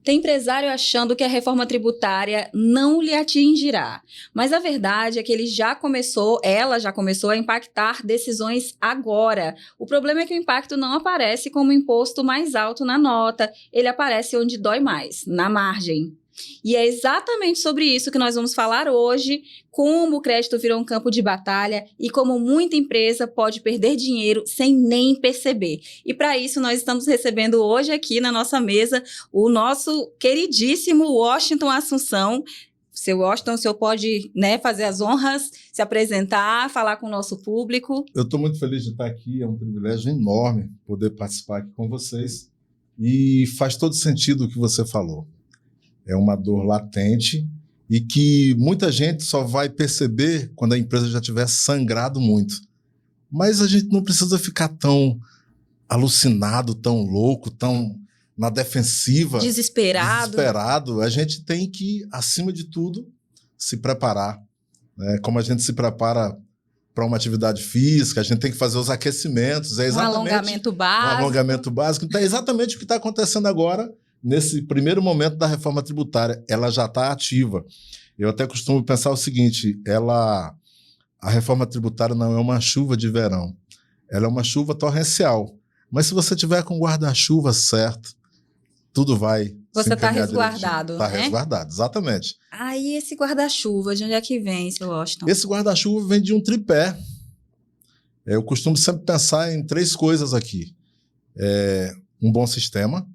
Tem empresário achando que a reforma tributária não lhe atingirá, mas a verdade é que ela já começou a impactar decisões agora. O problema é que o impacto não aparece como imposto mais alto na nota, ele aparece onde dói mais, na margem. E é exatamente sobre isso que nós vamos falar hoje, como o crédito virou um campo de batalha e como muita empresa pode perder dinheiro sem nem perceber. E para isso nós estamos recebendo hoje aqui na nossa mesa o nosso queridíssimo Washington Assunção. Seu Washington, o senhor pode, fazer as honras, se apresentar, falar com o nosso público. Eu estou muito feliz de estar aqui, é um privilégio enorme poder participar aqui com vocês. E faz todo sentido o que você falou. É uma dor latente e que muita gente só vai perceber quando a empresa já tiver sangrado muito. Mas a gente não precisa ficar tão alucinado, tão louco, tão na defensiva. Desesperado. A gente tem que, acima de tudo, se preparar. Como a gente se prepara para uma atividade física, a gente tem que fazer os aquecimentos. É exatamente um alongamento básico. Então é exatamente o que está acontecendo agora. Nesse primeiro momento da reforma tributária, ela já está ativa. Eu até costumo pensar o seguinte, a reforma tributária não é uma chuva de verão, ela é uma chuva torrencial. Mas se você tiver com o guarda-chuva certo, tudo vai. Você está resguardado, Está resguardado, exatamente. E esse guarda-chuva, de onde é que vem, seu Washington? Esse guarda-chuva vem de um tripé. Eu costumo sempre pensar em 3 coisas aqui. Um bom sistema,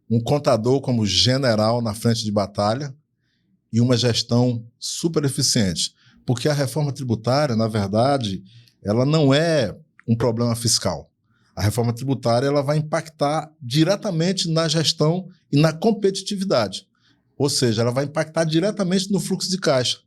um contador como general na frente de batalha e uma gestão super eficiente. Porque a reforma tributária, na verdade, ela não é um problema fiscal. A reforma tributária ela vai impactar diretamente na gestão e na competitividade. Ou seja, ela vai impactar diretamente no fluxo de caixa.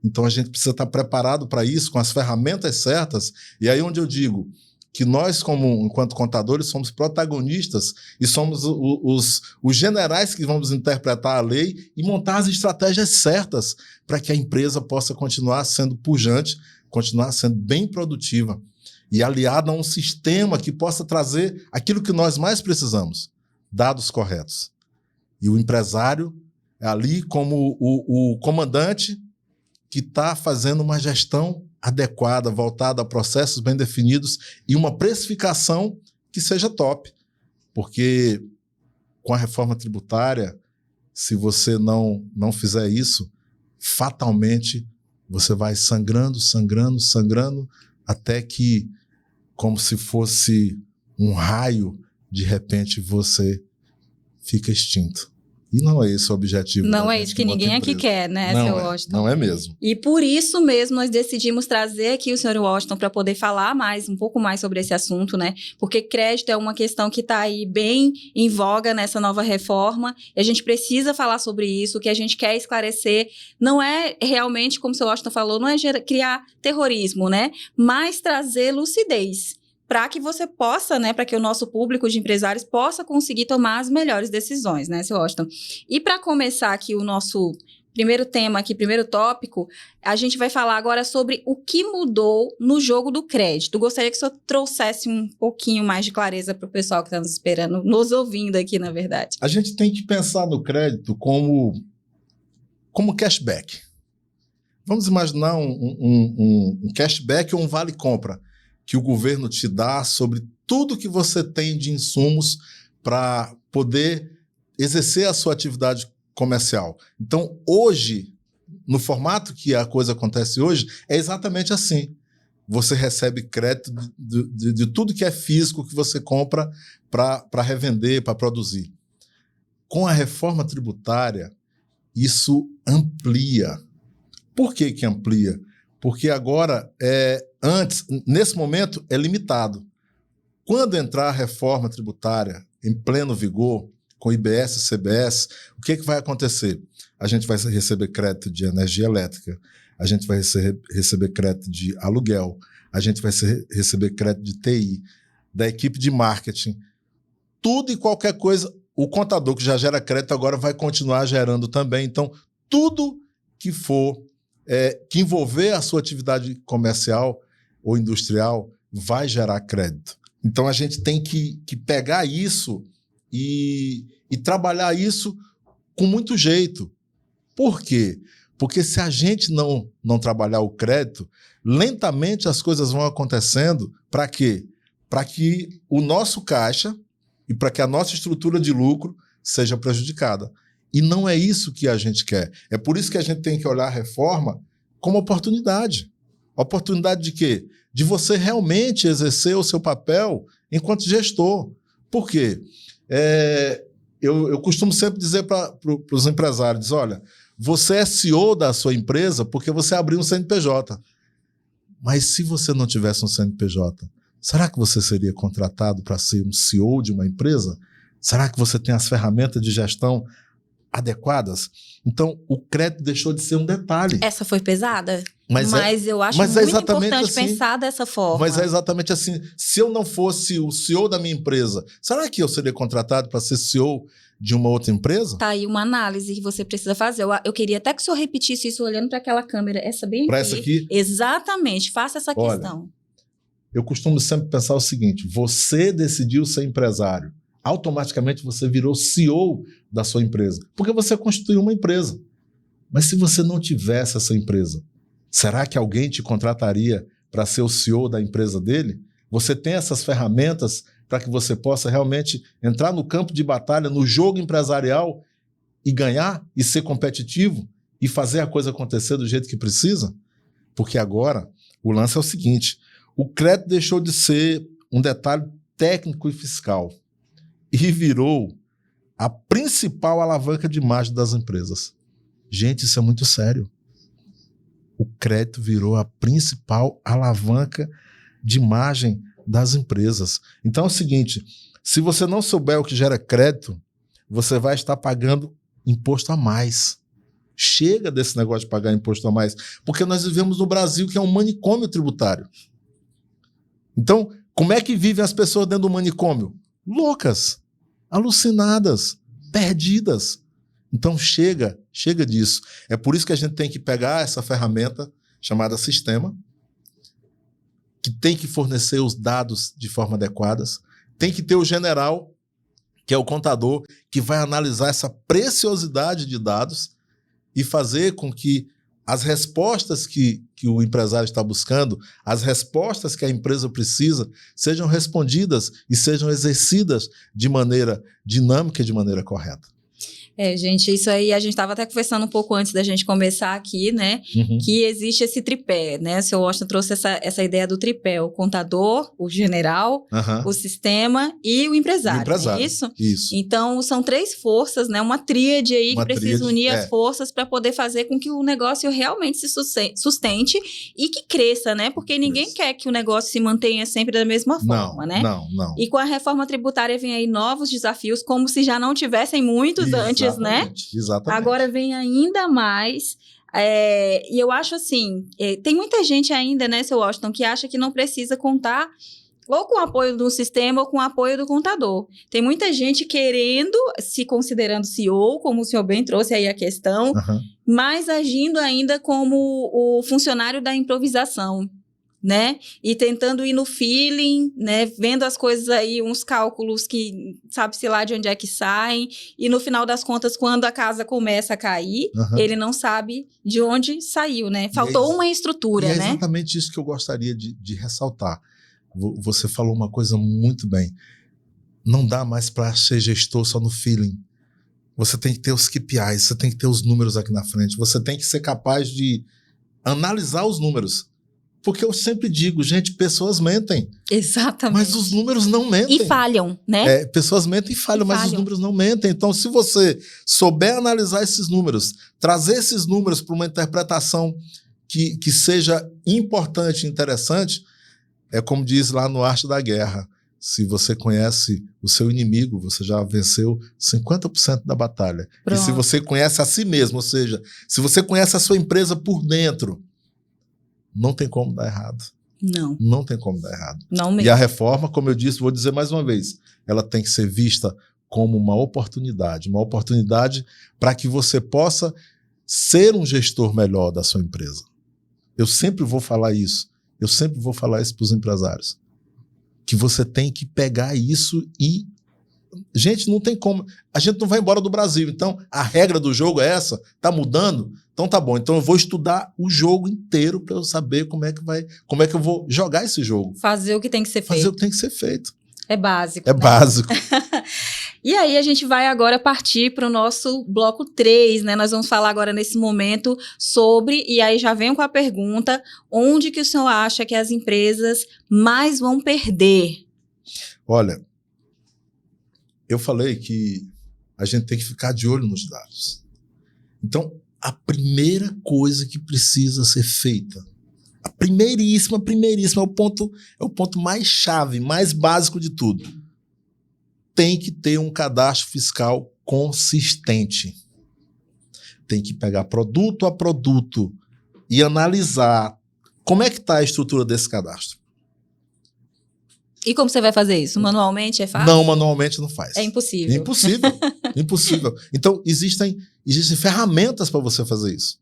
Então, a gente precisa estar preparado para isso, com as ferramentas certas. E aí onde eu digo que nós, enquanto contadores, somos protagonistas e somos os generais que vamos interpretar a lei e montar as estratégias certas para que a empresa possa continuar sendo pujante, continuar sendo bem produtiva e aliada a um sistema que possa trazer aquilo que nós mais precisamos, dados corretos. E o empresário é ali como o comandante que está fazendo uma gestão adequada, voltada a processos bem definidos e uma precificação que seja top. Porque com a reforma tributária, se você não fizer isso, fatalmente você vai sangrando, até que, como se fosse um raio, de repente você fica extinto. E não é esse o objetivo. Não é isso que ninguém aqui quer, né, seu Washington? Não é mesmo. E por isso mesmo nós decidimos trazer aqui o senhor Washington para poder falar um pouco mais sobre esse assunto, né? Porque crédito é uma questão que está aí bem em voga nessa nova reforma. E a gente precisa falar sobre isso. O que a gente quer esclarecer não é realmente, como o senhor Washington falou, não é criar terrorismo, né? Mas trazer lucidez, para que você possa, para que o nosso público de empresários possa conseguir tomar as melhores decisões, né, seu Washington? E para começar aqui o nosso primeiro tema aqui, primeiro tópico, a gente vai falar agora sobre o que mudou no jogo do crédito. Gostaria que o senhor trouxesse um pouquinho mais de clareza para o pessoal que está nos esperando, nos ouvindo aqui, na verdade. A gente tem que pensar no crédito como cashback. Vamos imaginar um cashback ou um vale-compra que o governo te dá sobre tudo que você tem de insumos para poder exercer a sua atividade comercial. Então, hoje, no formato que a coisa acontece hoje, é exatamente assim. Você recebe crédito de tudo que é físico que você compra para revender, para produzir. Com a reforma tributária, isso amplia. Por que amplia? Porque agora, nesse momento, é limitado. Quando entrar a reforma tributária em pleno vigor, com IBS e CBS, o que vai acontecer? A gente vai receber crédito de energia elétrica, a gente vai receber crédito de aluguel, a gente vai receber crédito de TI, da equipe de marketing. Tudo e qualquer coisa, o contador que já gera crédito agora vai continuar gerando também. Então, tudo que for que envolver a sua atividade comercial ou industrial vai gerar crédito. Então, a gente tem que pegar isso e trabalhar isso com muito jeito. Por quê? Porque se a gente não trabalhar o crédito, lentamente as coisas vão acontecendo. Para quê? Para que o nosso caixa e para que a nossa estrutura de lucro seja prejudicada. E não é isso que a gente quer. É por isso que a gente tem que olhar a reforma como oportunidade. Oportunidade de quê? De você realmente exercer o seu papel enquanto gestor. Por quê? Eu costumo sempre dizer para os empresários, olha, você é CEO da sua empresa porque você abriu um CNPJ. Mas se você não tivesse um CNPJ, será que você seria contratado para ser um CEO de uma empresa? Será que você tem as ferramentas de gestão adequadas? Então, o crédito deixou de ser um detalhe. Essa foi pesada, mas eu acho muito importante pensar dessa forma. Mas é exatamente assim. Se eu não fosse o CEO da minha empresa, será que eu seria contratado para ser CEO de uma outra empresa? Tá aí uma análise que você precisa fazer. Eu queria até que o senhor repetisse isso olhando para aquela câmera. Essa bem para aqui. Essa aqui? Exatamente. Faça essa questão. Eu costumo sempre pensar o seguinte, você decidiu ser empresário. Automaticamente você virou CEO da sua empresa, porque você constituiu uma empresa. Mas se você não tivesse essa empresa, será que alguém te contrataria para ser o CEO da empresa dele? Você tem essas ferramentas para que você possa realmente entrar no campo de batalha, no jogo empresarial e ganhar e ser competitivo e fazer a coisa acontecer do jeito que precisa? Porque agora o lance é o seguinte, o crédito deixou de ser um detalhe técnico e fiscal e virou a principal alavanca de imagem das empresas. Gente, isso é muito sério. O crédito virou a principal alavanca de imagem das empresas. Então é o seguinte, se você não souber o que gera crédito, você vai estar pagando imposto a mais. Chega desse negócio de pagar imposto a mais, porque nós vivemos no Brasil que é um manicômio tributário. Então, como é que vivem as pessoas dentro do manicômio? Loucas, alucinadas, perdidas. Então chega disso. É por isso que a gente tem que pegar essa ferramenta chamada sistema, que tem que fornecer os dados de forma adequada, tem que ter o general, que é o contador, que vai analisar essa preciosidade de dados e fazer com que as respostas que o empresário está buscando, as respostas que a empresa precisa, sejam respondidas e sejam exercidas de maneira dinâmica e de maneira correta. Gente, isso aí a gente estava até conversando um pouco antes da gente começar aqui, né? Uhum. Que existe esse tripé, né? O senhor Washington trouxe essa ideia do tripé, o contador, o general, o sistema e o empresário. É isso? Isso. Então, são 3 forças, né? Uma tríade aí que precisa unir as forças para poder fazer com que o negócio realmente se sustente e que cresça, né? Porque ninguém quer que o negócio se mantenha sempre da mesma forma, né? Não. E com a reforma tributária vem aí novos desafios, como se já não tivessem muitos antes, né? Exatamente. Agora vem ainda mais. E eu acho assim, tem muita gente ainda, né, seu Washington, que acha que não precisa contar ou com o apoio do sistema ou com o apoio do contador. Tem muita gente querendo, se considerando CEO, como o senhor bem trouxe aí a questão, mas agindo ainda como o funcionário da improvisação, né? E tentando ir no feeling, né? Vendo as coisas aí, uns cálculos que sabe-se lá de onde é que saem, e no final das contas, quando a casa começa a cair, ele não sabe de onde saiu, né? Faltou uma estrutura, né? É exatamente isso que eu gostaria de ressaltar. Você falou uma coisa muito bem. Não dá mais para ser gestor só no feeling. Você tem que ter os KPIs, você tem que ter os números aqui na frente, você tem que ser capaz de analisar os números. Porque eu sempre digo, gente, pessoas mentem. Exatamente. Mas os números não mentem. E falham, né? Pessoas mentem e falham, mas os números não mentem. Então, se você souber analisar esses números, trazer esses números para uma interpretação que seja importante e interessante, é como diz lá no Arte da Guerra. Se você conhece o seu inimigo, você já venceu 50% da batalha. Pronto. E se você conhece a si mesmo, ou seja, se você conhece a sua empresa por dentro, não tem como dar errado. Não tem como dar errado. Não mesmo. E a reforma, como eu disse, vou dizer mais uma vez, ela tem que ser vista como uma oportunidade para que você possa ser um gestor melhor da sua empresa. Eu sempre vou falar isso para os empresários, que você tem que pegar isso e Gente, não tem como. A gente não vai embora do Brasil. Então, a regra do jogo é essa. Tá mudando? Então tá bom. Então eu vou estudar o jogo inteiro para eu saber como é que eu vou jogar esse jogo. Fazer o que tem que ser feito. Fazer o que tem que ser feito. É básico. É básico. E aí a gente vai agora partir para o nosso bloco 3, né? Nós vamos falar agora nesse momento sobre, e aí já venho com a pergunta, onde que o senhor acha que as empresas mais vão perder? Olha, eu falei que a gente tem que ficar de olho nos dados. Então, a primeira coisa que precisa ser feita, a primeiríssima, é o ponto mais chave, mais básico de tudo. Tem que ter um cadastro fiscal consistente. Tem que pegar produto a produto e analisar como é que está a estrutura desse cadastro. E como você vai fazer isso? Manualmente é fácil? Não, manualmente não faz. É impossível. Impossível. Impossível. Então, existem ferramentas para você fazer isso.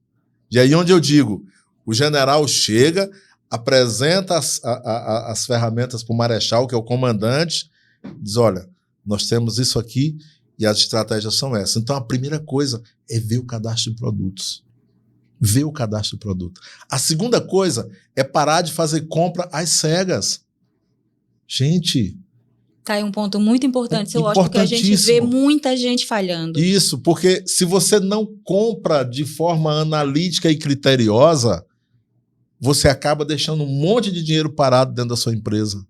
E aí onde eu digo, o general chega, apresenta as ferramentas para o marechal, que é o comandante, diz, olha, nós temos isso aqui e as estratégias são essas. Então, a primeira coisa é ver o cadastro de produtos. Ver o cadastro de produto. A segunda coisa é parar de fazer compra às cegas. Gente... Tá aí um ponto muito importante, seu Washington, porque a gente vê muita gente falhando. Isso, porque se você não compra de forma analítica e criteriosa, você acaba deixando um monte de dinheiro parado dentro da sua empresa.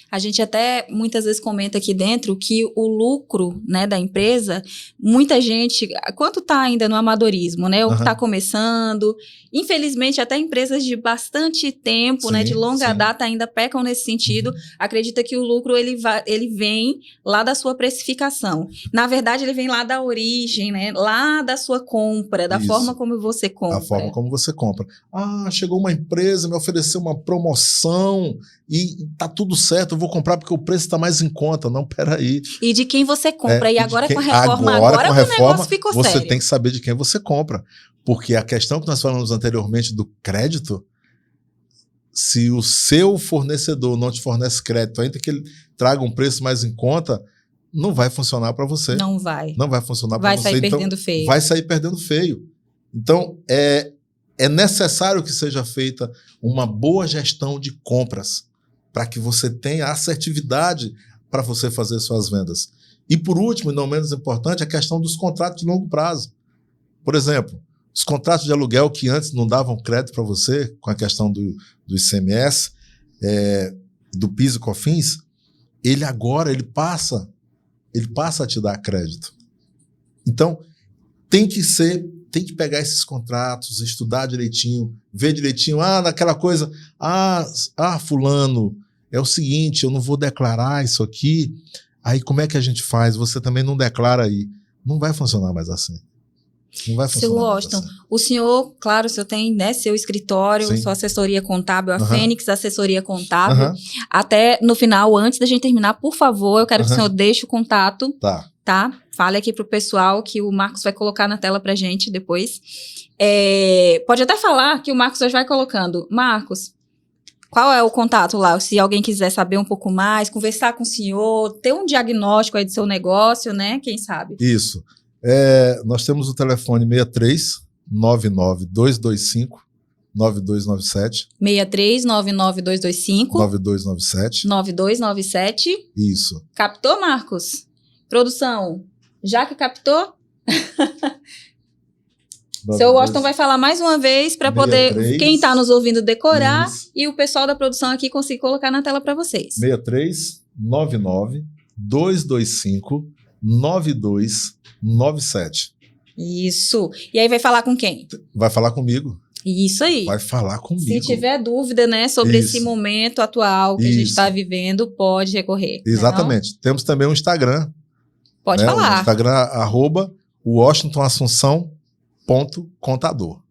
A gente até muitas vezes comenta aqui dentro que o lucro, né, da empresa, muita gente, quanto está ainda no amadorismo, né, ou está começando, infelizmente até empresas de bastante tempo, né, de longa data ainda pecam nesse sentido, acredita que o lucro ele vem lá da sua precificação. Na verdade, ele vem lá da origem, né, lá da sua compra, da forma como você compra. A forma como você compra. Ah, chegou uma empresa, me ofereceu uma promoção e tá tudo certo, eu vou comprar porque o preço está mais em conta. Não, peraí. E de quem você compra. E agora com a reforma, agora que o negócio ficou você sério. Tem que saber de quem você compra. Porque a questão que nós falamos anteriormente do crédito, se o seu fornecedor não te fornece crédito, ainda que ele traga um preço mais em conta, não vai funcionar para você. Não vai. Não vai funcionar para você. Vai sair perdendo feio. Vai sair perdendo feio. Então, é necessário que seja feita uma boa gestão de compras para que você tenha assertividade para você fazer suas vendas. E, por último, e não menos importante, a questão dos contratos de longo prazo. Por exemplo, os contratos de aluguel que antes não davam crédito para você, com a questão do ICMS, do PIS e COFINS, ele passa a te dar crédito. Então, tem que pegar esses contratos, estudar direitinho, ver direitinho, naquela coisa, fulano, é o seguinte, eu não vou declarar isso aqui, aí como é que a gente faz? Você também não declara aí. Não vai funcionar mais assim. Não vai funcionar. Seu Washington, assim. O senhor, claro, o senhor tem, né, seu escritório, sua assessoria contábil, a Fênix Assessoria Contábil. Até no final, antes da gente terminar, por favor, eu quero que o senhor deixe o contato. Tá? Fale aqui pro pessoal que o Marcos vai colocar na tela pra gente depois. Pode até falar que o Marcos hoje vai colocando. Marcos, qual é o contato lá? Se alguém quiser saber um pouco mais, conversar com o senhor, ter um diagnóstico aí do seu negócio, né? Quem sabe? Isso. Nós temos o telefone 63 99 225 9297. 63 99 225 9297. 9297. Isso. Captou, Marcos? Produção, já que captou? Seu Washington vai falar mais uma vez para poder quem está nos ouvindo decorar e o pessoal da produção aqui conseguir colocar na tela para vocês. 63 99 225 9297. Isso. E aí vai falar com quem? Vai falar comigo. Isso aí. Vai falar comigo. Se tiver dúvida, né, sobre esse momento atual que a gente está vivendo, pode recorrer. Exatamente. Né, temos também um Instagram. Pode falar. O Instagram, @WashingtonAssunção.contador.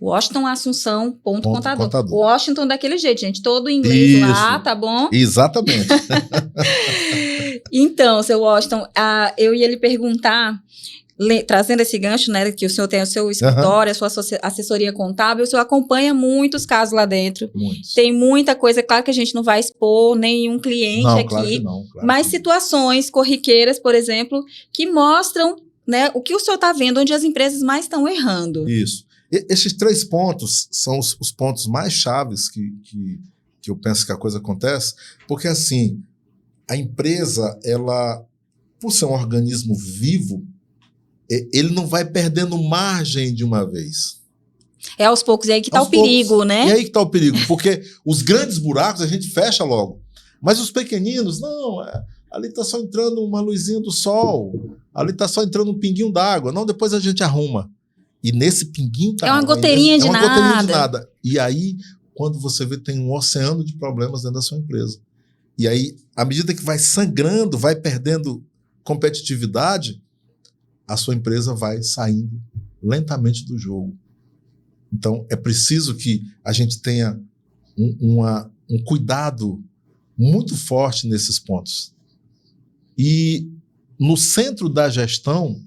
WashingtonAssunção.contador. Washington daquele jeito, gente. Todo em inglês lá, tá bom? Exatamente. Então, seu Washington, eu ia lhe perguntar, trazendo esse gancho, né, que o senhor tem o seu escritório, a sua assessoria contábil, o senhor acompanha muitos casos lá dentro. Muitos. Tem muita coisa, claro que a gente não vai expor nenhum cliente aqui, claro que não, mas situações corriqueiras, por exemplo, que mostram, né, o que o senhor está vendo, onde as empresas mais estão errando. Isso. Esses 3 pontos são os pontos mais chaves que eu penso que a coisa acontece, porque assim, a empresa, ela, por ser um organismo vivo, ele não vai perdendo margem de uma vez. É aos poucos, e aí que está o perigo, né? E aí que está o perigo, porque os grandes buracos a gente fecha logo. Mas os pequeninos, não, ali está só entrando uma luzinha do sol, ali está só entrando um pinguinho d'água. Não, depois a gente arruma. E nesse pinguinho d'água... É uma goteirinha de nada. Goteirinha de nada. E aí, quando você vê, tem um oceano de problemas dentro da sua empresa. E aí, à medida que vai sangrando, vai perdendo competitividade, a sua empresa vai saindo lentamente do jogo. Então, é preciso que a gente tenha um cuidado muito forte nesses pontos. E no centro da gestão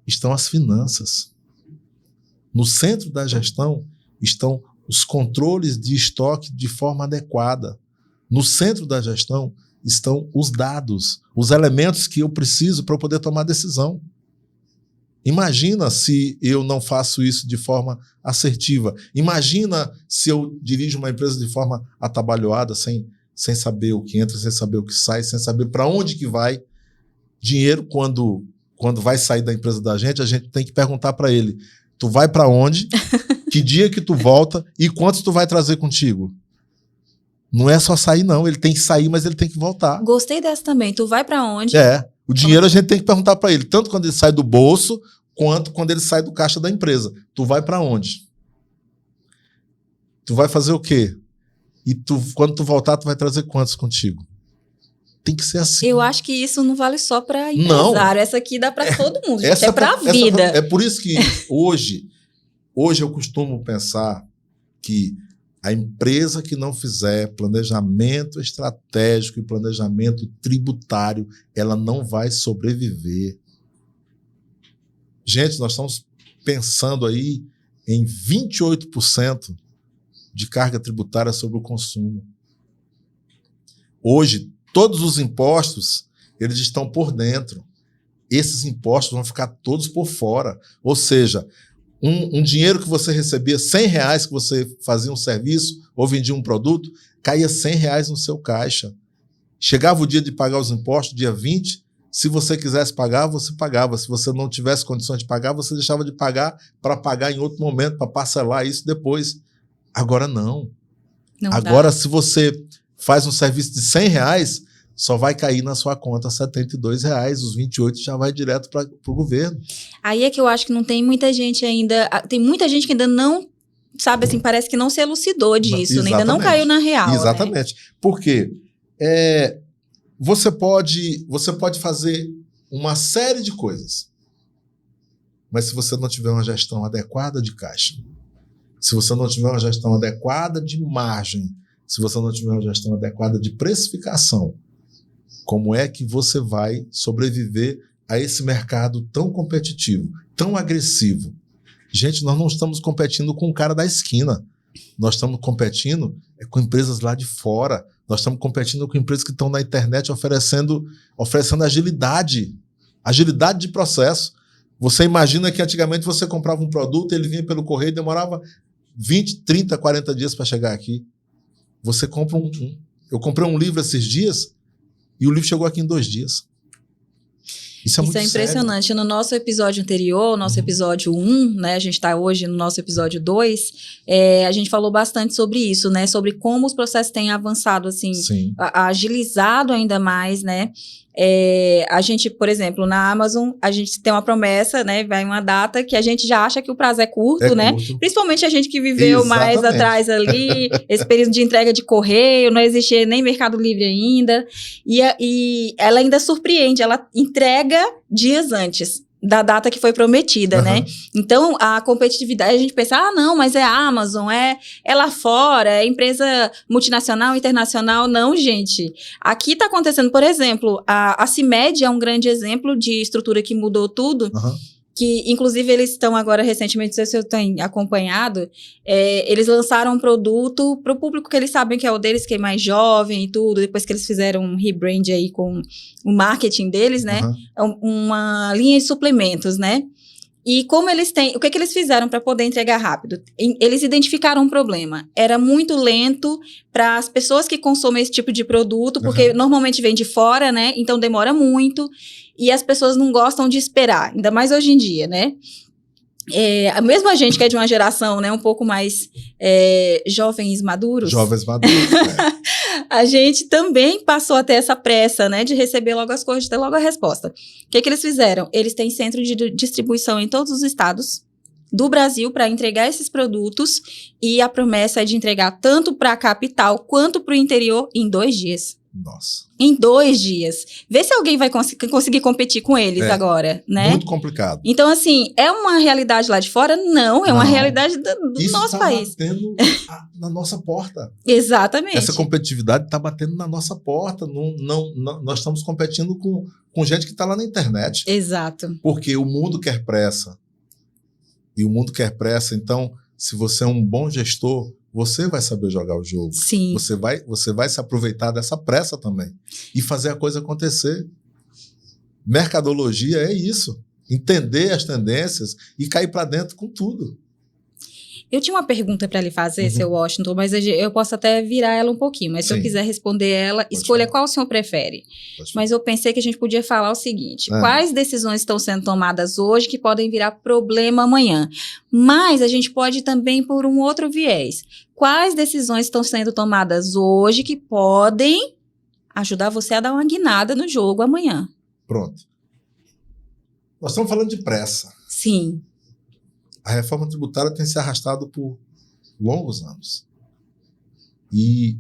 estão as finanças. No centro da gestão estão os controles de estoque de forma adequada. No centro da gestão estão os dados, os elementos que eu preciso para eu poder tomar decisão. Imagina se eu não faço isso de forma assertiva. Imagina se eu dirijo uma empresa de forma atabalhoada, sem saber o que entra, sem saber o que sai, sem saber para onde que vai. Dinheiro, quando vai sair da empresa da gente, a gente tem que perguntar para ele, tu vai para onde, que dia que tu volta e quantos tu vai trazer contigo? Não é só sair, não. Ele tem que sair, mas ele tem que voltar. Gostei dessa também. Tu vai para onde? O dinheiro a gente tem que perguntar para ele, tanto quando ele sai do bolso, quanto quando ele sai do caixa da empresa. Tu vai para onde? Tu vai fazer o quê? E quando tu voltar, tu vai trazer quantos contigo? Tem que ser assim. Eu acho que isso não vale só para empresário. Não. Essa aqui dá para todo mundo. Gente, é para a vida. É por isso que hoje eu costumo pensar que a empresa que não fizer planejamento estratégico e planejamento tributário, ela não vai sobreviver. Gente, nós estamos pensando aí em 28% de carga tributária sobre o consumo. Hoje, todos os impostos, eles estão por dentro. Esses impostos vão ficar todos por fora. Ou seja, um dinheiro que você recebia, R$100 que você fazia um serviço ou vendia um produto, caía R$100 no seu caixa. Chegava o dia de pagar os impostos, dia 20, se você quisesse pagar, você pagava. Se você não tivesse condições de pagar, você deixava de pagar para pagar em outro momento, para parcelar isso depois. Agora não. Agora, se você faz um serviço de R$100, só vai cair na sua conta R$72, os 28 já vai direto para o governo. Aí é que eu acho que não tem muita gente ainda, tem muita gente que ainda não, sabe assim, parece que não se elucidou disso, né? Ainda não caiu na real. Exatamente. Né? Por quê? Você pode fazer uma série de coisas, mas se você não tiver uma gestão adequada de caixa, se você não tiver uma gestão adequada de margem, se você não tiver uma gestão adequada de precificação, como é que você vai sobreviver a esse mercado tão competitivo, tão agressivo? Gente, nós não estamos competindo com o cara da esquina. Nós estamos competindo com empresas lá de fora. Nós estamos competindo com empresas que estão na internet oferecendo agilidade de processo. Você imagina que antigamente você comprava um produto, ele vinha pelo correio e demorava 20, 30, 40 dias para chegar aqui. Você compra eu comprei um livro esses dias e o livro chegou aqui em 2 dias. Isso é muito impressionante. Sério. No nosso episódio anterior, nosso episódio 1, né? A gente está hoje no nosso episódio 2, a gente falou bastante sobre isso, né? Sobre como os processos têm avançado, assim, agilizado ainda mais, né? A gente, por exemplo, na Amazon, a gente tem uma promessa, né? Vai uma data que a gente já acha que o prazo é curto, né? Principalmente a gente que viveu mais atrás ali, esse período de entrega de correio, não existia nem Mercado Livre ainda. E ela ainda surpreende, ela entrega dias antes. da data que foi prometida, Uhum. né? Então, a competitividade, a gente pensa, não, mas é a Amazon, é lá fora, é empresa multinacional, internacional. Não, gente. Aqui está acontecendo, por exemplo, a CIMED é um grande exemplo de estrutura que mudou tudo, Uhum. que, inclusive, eles estão agora, recentemente, não sei se eu tenho acompanhado, eles lançaram um produto para o público que eles sabem que é o deles, que é mais jovem e tudo, depois que eles fizeram um rebrand aí com o marketing deles, né? Uhum. Uma linha de suplementos, né? E como eles têm... O que eles fizeram para poder entregar rápido? Eles identificaram um problema. Era muito lento para as pessoas que consomem esse tipo de produto, porque normalmente vem de fora, né? Então demora muito. E as pessoas não gostam de esperar. Ainda mais hoje em dia, né? Mesmo a gente que é de uma geração, né, um pouco mais jovens maduros. Jovens maduros, A gente também passou a ter essa pressa, né, de receber logo as coisas, de ter logo a resposta. O que eles fizeram? Eles têm centro de distribuição em todos os estados do Brasil para entregar esses produtos e a promessa é de entregar tanto para a capital quanto para o interior em 2 dias. Nossa. Em 2 dias. Vê se alguém vai conseguir competir com eles agora, né? Muito complicado. Então, assim, é uma realidade lá de fora? Não, é uma realidade do nosso país. Isso está batendo na nossa porta. Exatamente. Essa competitividade está batendo na nossa porta. Nós estamos competindo com gente que está lá na internet. Exato. Porque o mundo quer pressa. E o mundo quer pressa. Então, se você é um bom gestor, você vai saber jogar o jogo. Sim. Você vai se aproveitar dessa pressa também. E fazer a coisa acontecer. Mercadologia é isso. Entender as tendências e cair para dentro com tudo. Eu tinha uma pergunta para lhe fazer, seu Washington, mas eu posso até virar ela um pouquinho. Mas se eu quiser responder ela, escolha qual o senhor prefere. Mas eu pensei que a gente podia falar o seguinte. Quais decisões estão sendo tomadas hoje que podem virar problema amanhã? Mas a gente pode também por um outro viés. Quais decisões estão sendo tomadas hoje que podem ajudar você a dar uma guinada no jogo amanhã? Pronto. Nós estamos falando de pressa. Sim. A reforma tributária tem se arrastado por longos anos. E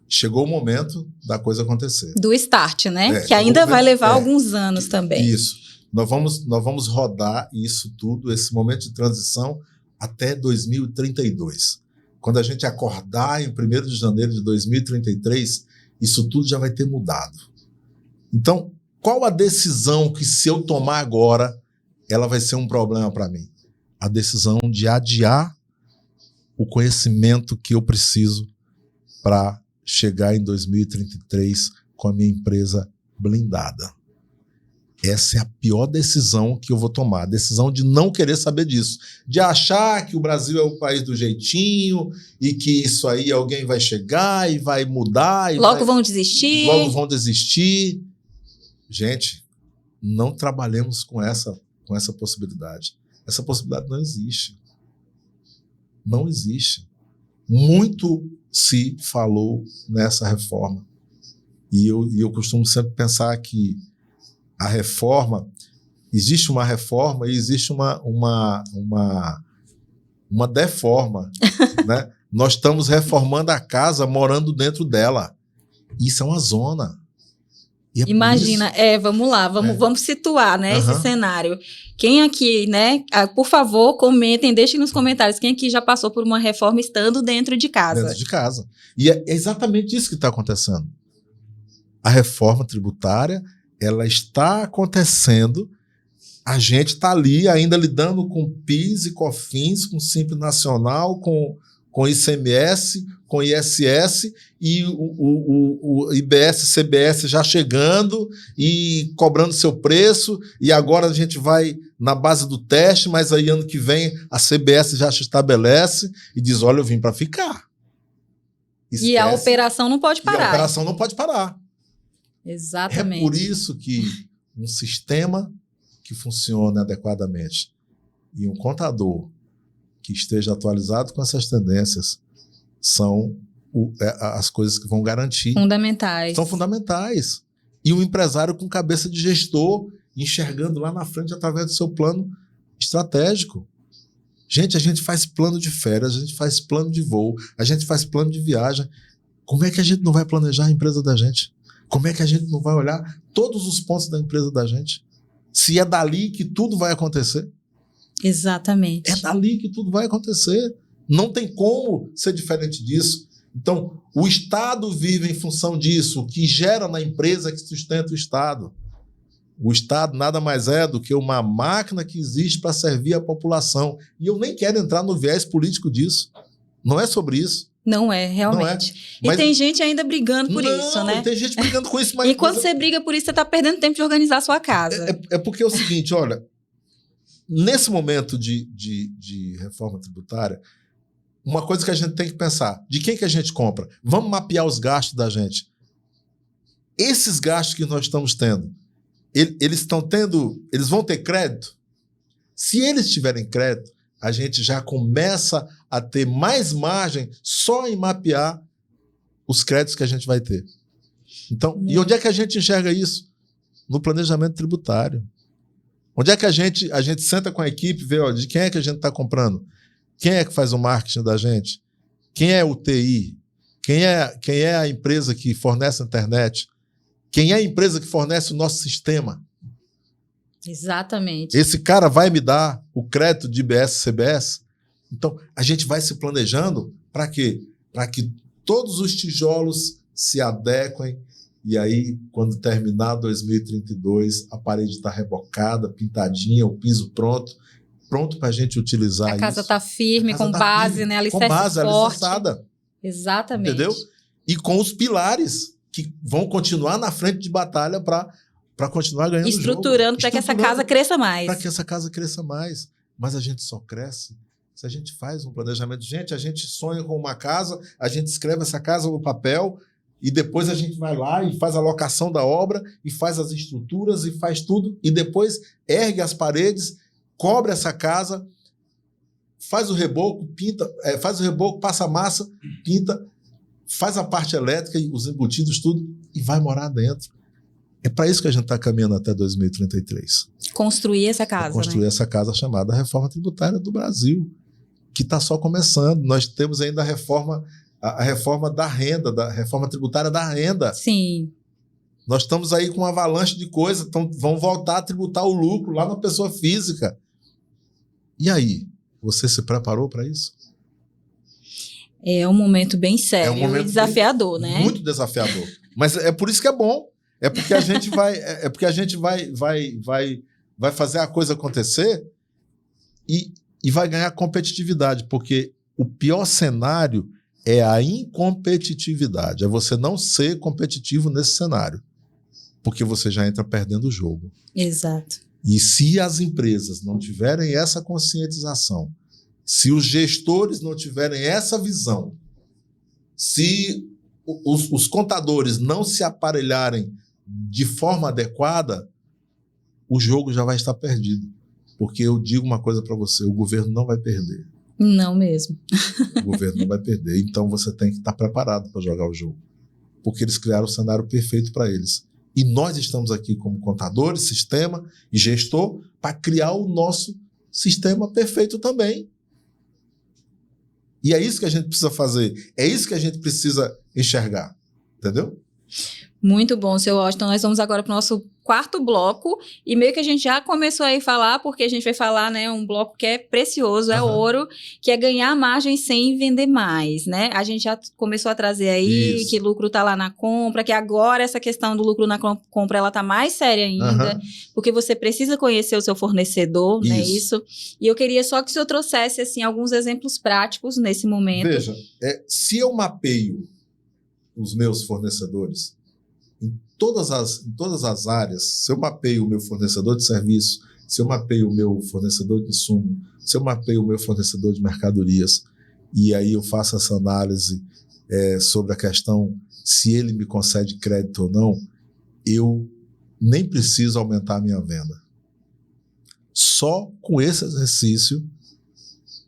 chegou o momento da coisa acontecer. Do start, né? Que ainda vai levar alguns anos também. Isso. Nós vamos rodar isso tudo, esse momento de transição, até 2032. Quando a gente acordar em 1º de janeiro de 2033, isso tudo já vai ter mudado. Então, qual a decisão que, se eu tomar agora, ela vai ser um problema para mim? A decisão de adiar o conhecimento que eu preciso para chegar em 2033 com a minha empresa blindada. Essa é a pior decisão que eu vou tomar. A decisão de não querer saber disso. De achar que o Brasil é o país do jeitinho e que isso aí alguém vai chegar e vai mudar. Logo vão desistir. Logo vão desistir. Gente, não trabalhemos com essa possibilidade. Essa possibilidade não existe. Não existe. Muito se falou nessa reforma. E eu costumo sempre pensar que a reforma, existe uma reforma e existe uma deforma. Né? Nós estamos reformando a casa morando dentro dela. Isso é uma zona. Imagina, vamos lá, vamos situar, né, esse cenário. Quem aqui, né, por favor, comentem, deixem nos comentários quem aqui já passou por uma reforma estando dentro de casa. Dentro de casa. E é exatamente isso que está acontecendo. A reforma tributária, ela está acontecendo, a gente está ali ainda lidando com PIS e COFINS, com Simples Nacional, com ICMS, com ISS e o IBS, CBS já chegando e cobrando seu preço, e agora a gente vai na base do teste, mas aí ano que vem a CBS já se estabelece e diz, olha, eu vim para ficar. Esquece. E a operação não pode parar. E a operação não pode parar. Exatamente. É por isso que um sistema que funcione adequadamente e um contador que esteja atualizado com essas tendências são as coisas que vão garantir. Fundamentais. São fundamentais. E um empresário com cabeça de gestor, enxergando lá na frente através do seu plano estratégico. Gente, a gente faz plano de férias, a gente faz plano de voo, a gente faz plano de viagem. Como é que a gente não vai planejar a empresa da gente? Como é que a gente não vai olhar todos os pontos da empresa da gente? Se é dali que tudo vai acontecer. Exatamente. É dali que tudo vai acontecer. Não tem como ser diferente disso. Então, o Estado vive em função disso. O que gera na empresa é que sustenta o Estado. O Estado nada mais é do que uma máquina que existe para servir a população. E eu nem quero entrar no viés político disso. Não é sobre isso. Não é, realmente. Não é. Mas... E tem gente ainda brigando por isso, né? Tem gente brigando com isso. Mas... E quando você briga por isso, você está perdendo tempo de organizar a sua casa. É porque é o seguinte, olha, nesse momento de reforma tributária, uma coisa que a gente tem que pensar, de quem que a gente compra? Vamos mapear os gastos da gente. Esses gastos que nós estamos tendo, eles vão ter crédito? Se eles tiverem crédito, a gente já começa a ter mais margem só em mapear os créditos que a gente vai ter. Então, e onde é que a gente enxerga isso? No planejamento tributário. Onde é que a gente senta com a equipe e vê, ó, de quem é que a gente está comprando? Quem é que faz o marketing da gente? Quem é o TI? Quem é a empresa que fornece a internet? Quem é a empresa que fornece o nosso sistema? Exatamente. Esse cara vai me dar o crédito de IBS, CBS? Então, a gente vai se planejando para quê? Para que todos os tijolos se adequem e aí, quando terminar 2032, a parede está rebocada, pintadinha, o piso pronto para a gente utilizar isso. A casa está firme, com base, né? Alicerce forte. Alicerçada. Exatamente. Entendeu? E com os pilares que vão continuar na frente de batalha para continuar ganhando o jogo. Estruturando para que essa casa cresça mais. Para que essa casa cresça mais. Mas a gente só cresce se a gente faz um planejamento. Gente, a gente sonha com uma casa, a gente escreve essa casa no papel e depois a gente vai lá e faz a locação da obra e faz as estruturas e faz tudo e depois ergue as paredes, cobre essa casa, faz o reboco, pinta, passa a massa, pinta, faz a parte elétrica e os embutidos, tudo, e vai morar dentro. É para isso que a gente está caminhando até 2033. Construir essa casa, construir essa casa chamada Reforma Tributária do Brasil, que está só começando. Nós temos ainda a reforma da renda, da reforma tributária da renda. Sim. Nós estamos aí com uma avalanche de coisas, então vão voltar a tributar o lucro lá na pessoa física. E aí, você se preparou para isso? É um momento bem sério e desafiador, né? Muito desafiador. Mas é por isso que é bom. É porque a gente vai fazer a coisa acontecer e vai ganhar competitividade, porque o pior cenário é a incompetitividade, é você não ser competitivo nesse cenário, porque você já entra perdendo o jogo. Exato. E se as empresas não tiverem essa conscientização, se os gestores não tiverem essa visão, se os contadores não se aparelharem de forma adequada, o jogo já vai estar perdido. Porque eu digo uma coisa para você, o governo não vai perder. Não mesmo. O governo não vai perder. Então você tem que estar preparado para jogar o jogo. Porque eles criaram o cenário perfeito para eles. E nós estamos aqui como contadores, sistema e gestor para criar o nosso sistema perfeito também. E é isso que a gente precisa fazer. É isso que a gente precisa enxergar. Entendeu? Muito bom, seu Washington. Nós vamos agora para o nosso quarto bloco e meio que a gente já começou aí a falar, porque a gente vai falar, né, um bloco que é precioso, é ouro, que é ganhar margem sem vender mais, né? A gente já começou a trazer aí que lucro tá lá na compra, que agora essa questão do lucro na compra, ela tá mais séria ainda, porque você precisa conhecer o seu fornecedor, né, isso. E eu queria só que o senhor trouxesse, assim, alguns exemplos práticos nesse momento. Veja, se eu mapeio os meus fornecedores, em todas as áreas, se eu mapeio o meu fornecedor de serviço, se eu mapeio o meu fornecedor de insumo, se eu mapeio o meu fornecedor de mercadorias, e aí eu faço essa análise sobre a questão se ele me concede crédito ou não, eu nem preciso aumentar a minha venda. Só com esse exercício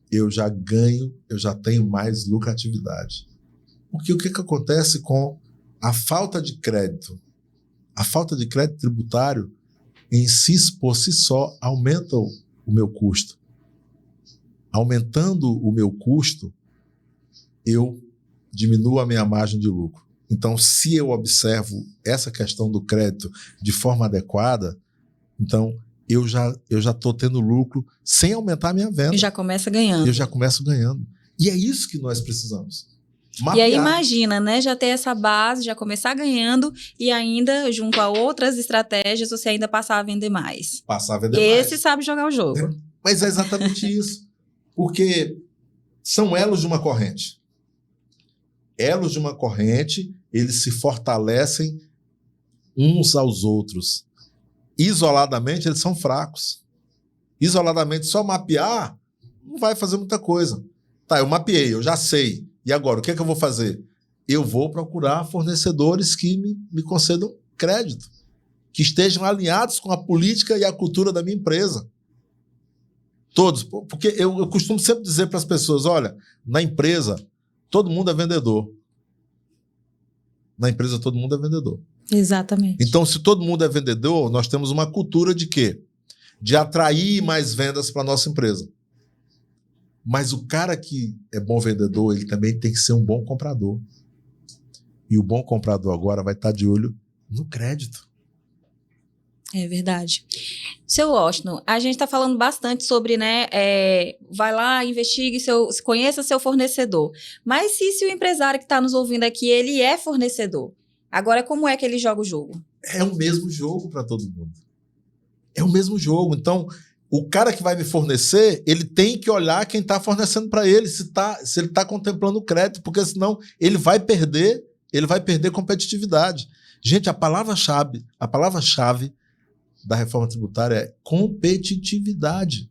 eu já ganho, eu já tenho mais lucratividade. Porque o que acontece com a falta de crédito? A falta de crédito tributário, em si, por si só, aumenta o meu custo. Aumentando o meu custo, eu diminuo a minha margem de lucro. Então, se eu observo essa questão do crédito de forma adequada, então eu já estou tendo lucro sem aumentar a minha venda. E já começa ganhando. Eu já começo ganhando. E é isso que nós precisamos. Mapear. E aí imagina, né? Já ter essa base, já começar ganhando e ainda, junto a outras estratégias, você ainda passar a vender mais. Passar a vender mais. Esse sabe jogar o jogo. Mas é exatamente isso. Porque são elos de uma corrente. Elos de uma corrente, eles se fortalecem uns aos outros. Isoladamente, eles são fracos. Isoladamente, só mapear não vai fazer muita coisa. Tá, eu mapeei, eu já sei. E agora, o que é que eu vou fazer? Eu vou procurar fornecedores que me concedam crédito, que estejam alinhados com a política e a cultura da minha empresa. Todos. Porque eu costumo sempre dizer para as pessoas, olha, na empresa, todo mundo é vendedor. Na empresa, todo mundo é vendedor. Exatamente. Então, se todo mundo é vendedor, nós temos uma cultura de quê? De atrair mais vendas para a nossa empresa. Mas o cara que é bom vendedor, ele também tem que ser um bom comprador. E o bom comprador agora vai estar de olho no crédito. É verdade. Seu Washington, a gente está falando bastante sobre, né, vai lá, investigue, conheça seu fornecedor. Mas se o empresário que está nos ouvindo aqui, ele é fornecedor, agora como é que ele joga o jogo? É o mesmo jogo para todo mundo. É o mesmo jogo. Então, o cara que vai me fornecer, ele tem que olhar quem está fornecendo para ele, se ele está contemplando o crédito, porque senão ele vai perder competitividade. Gente, a palavra-chave da reforma tributária é competitividade.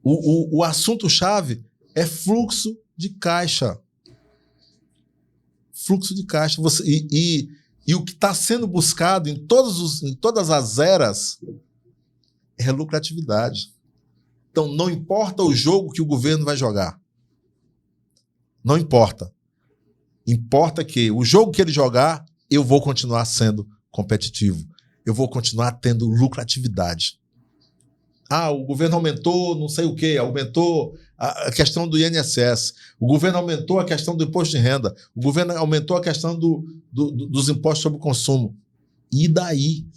O assunto-chave é fluxo de caixa. Fluxo de caixa. E o que está sendo buscado em todas as eras é lucratividade. Então, não importa o jogo que o governo vai jogar. Não importa. Importa que o jogo que ele jogar, eu vou continuar sendo competitivo. Eu vou continuar tendo lucratividade. O governo aumentou não sei o quê, aumentou a questão do INSS, o governo aumentou a questão do imposto de renda, o governo aumentou a questão dos impostos sobre o consumo. E daí?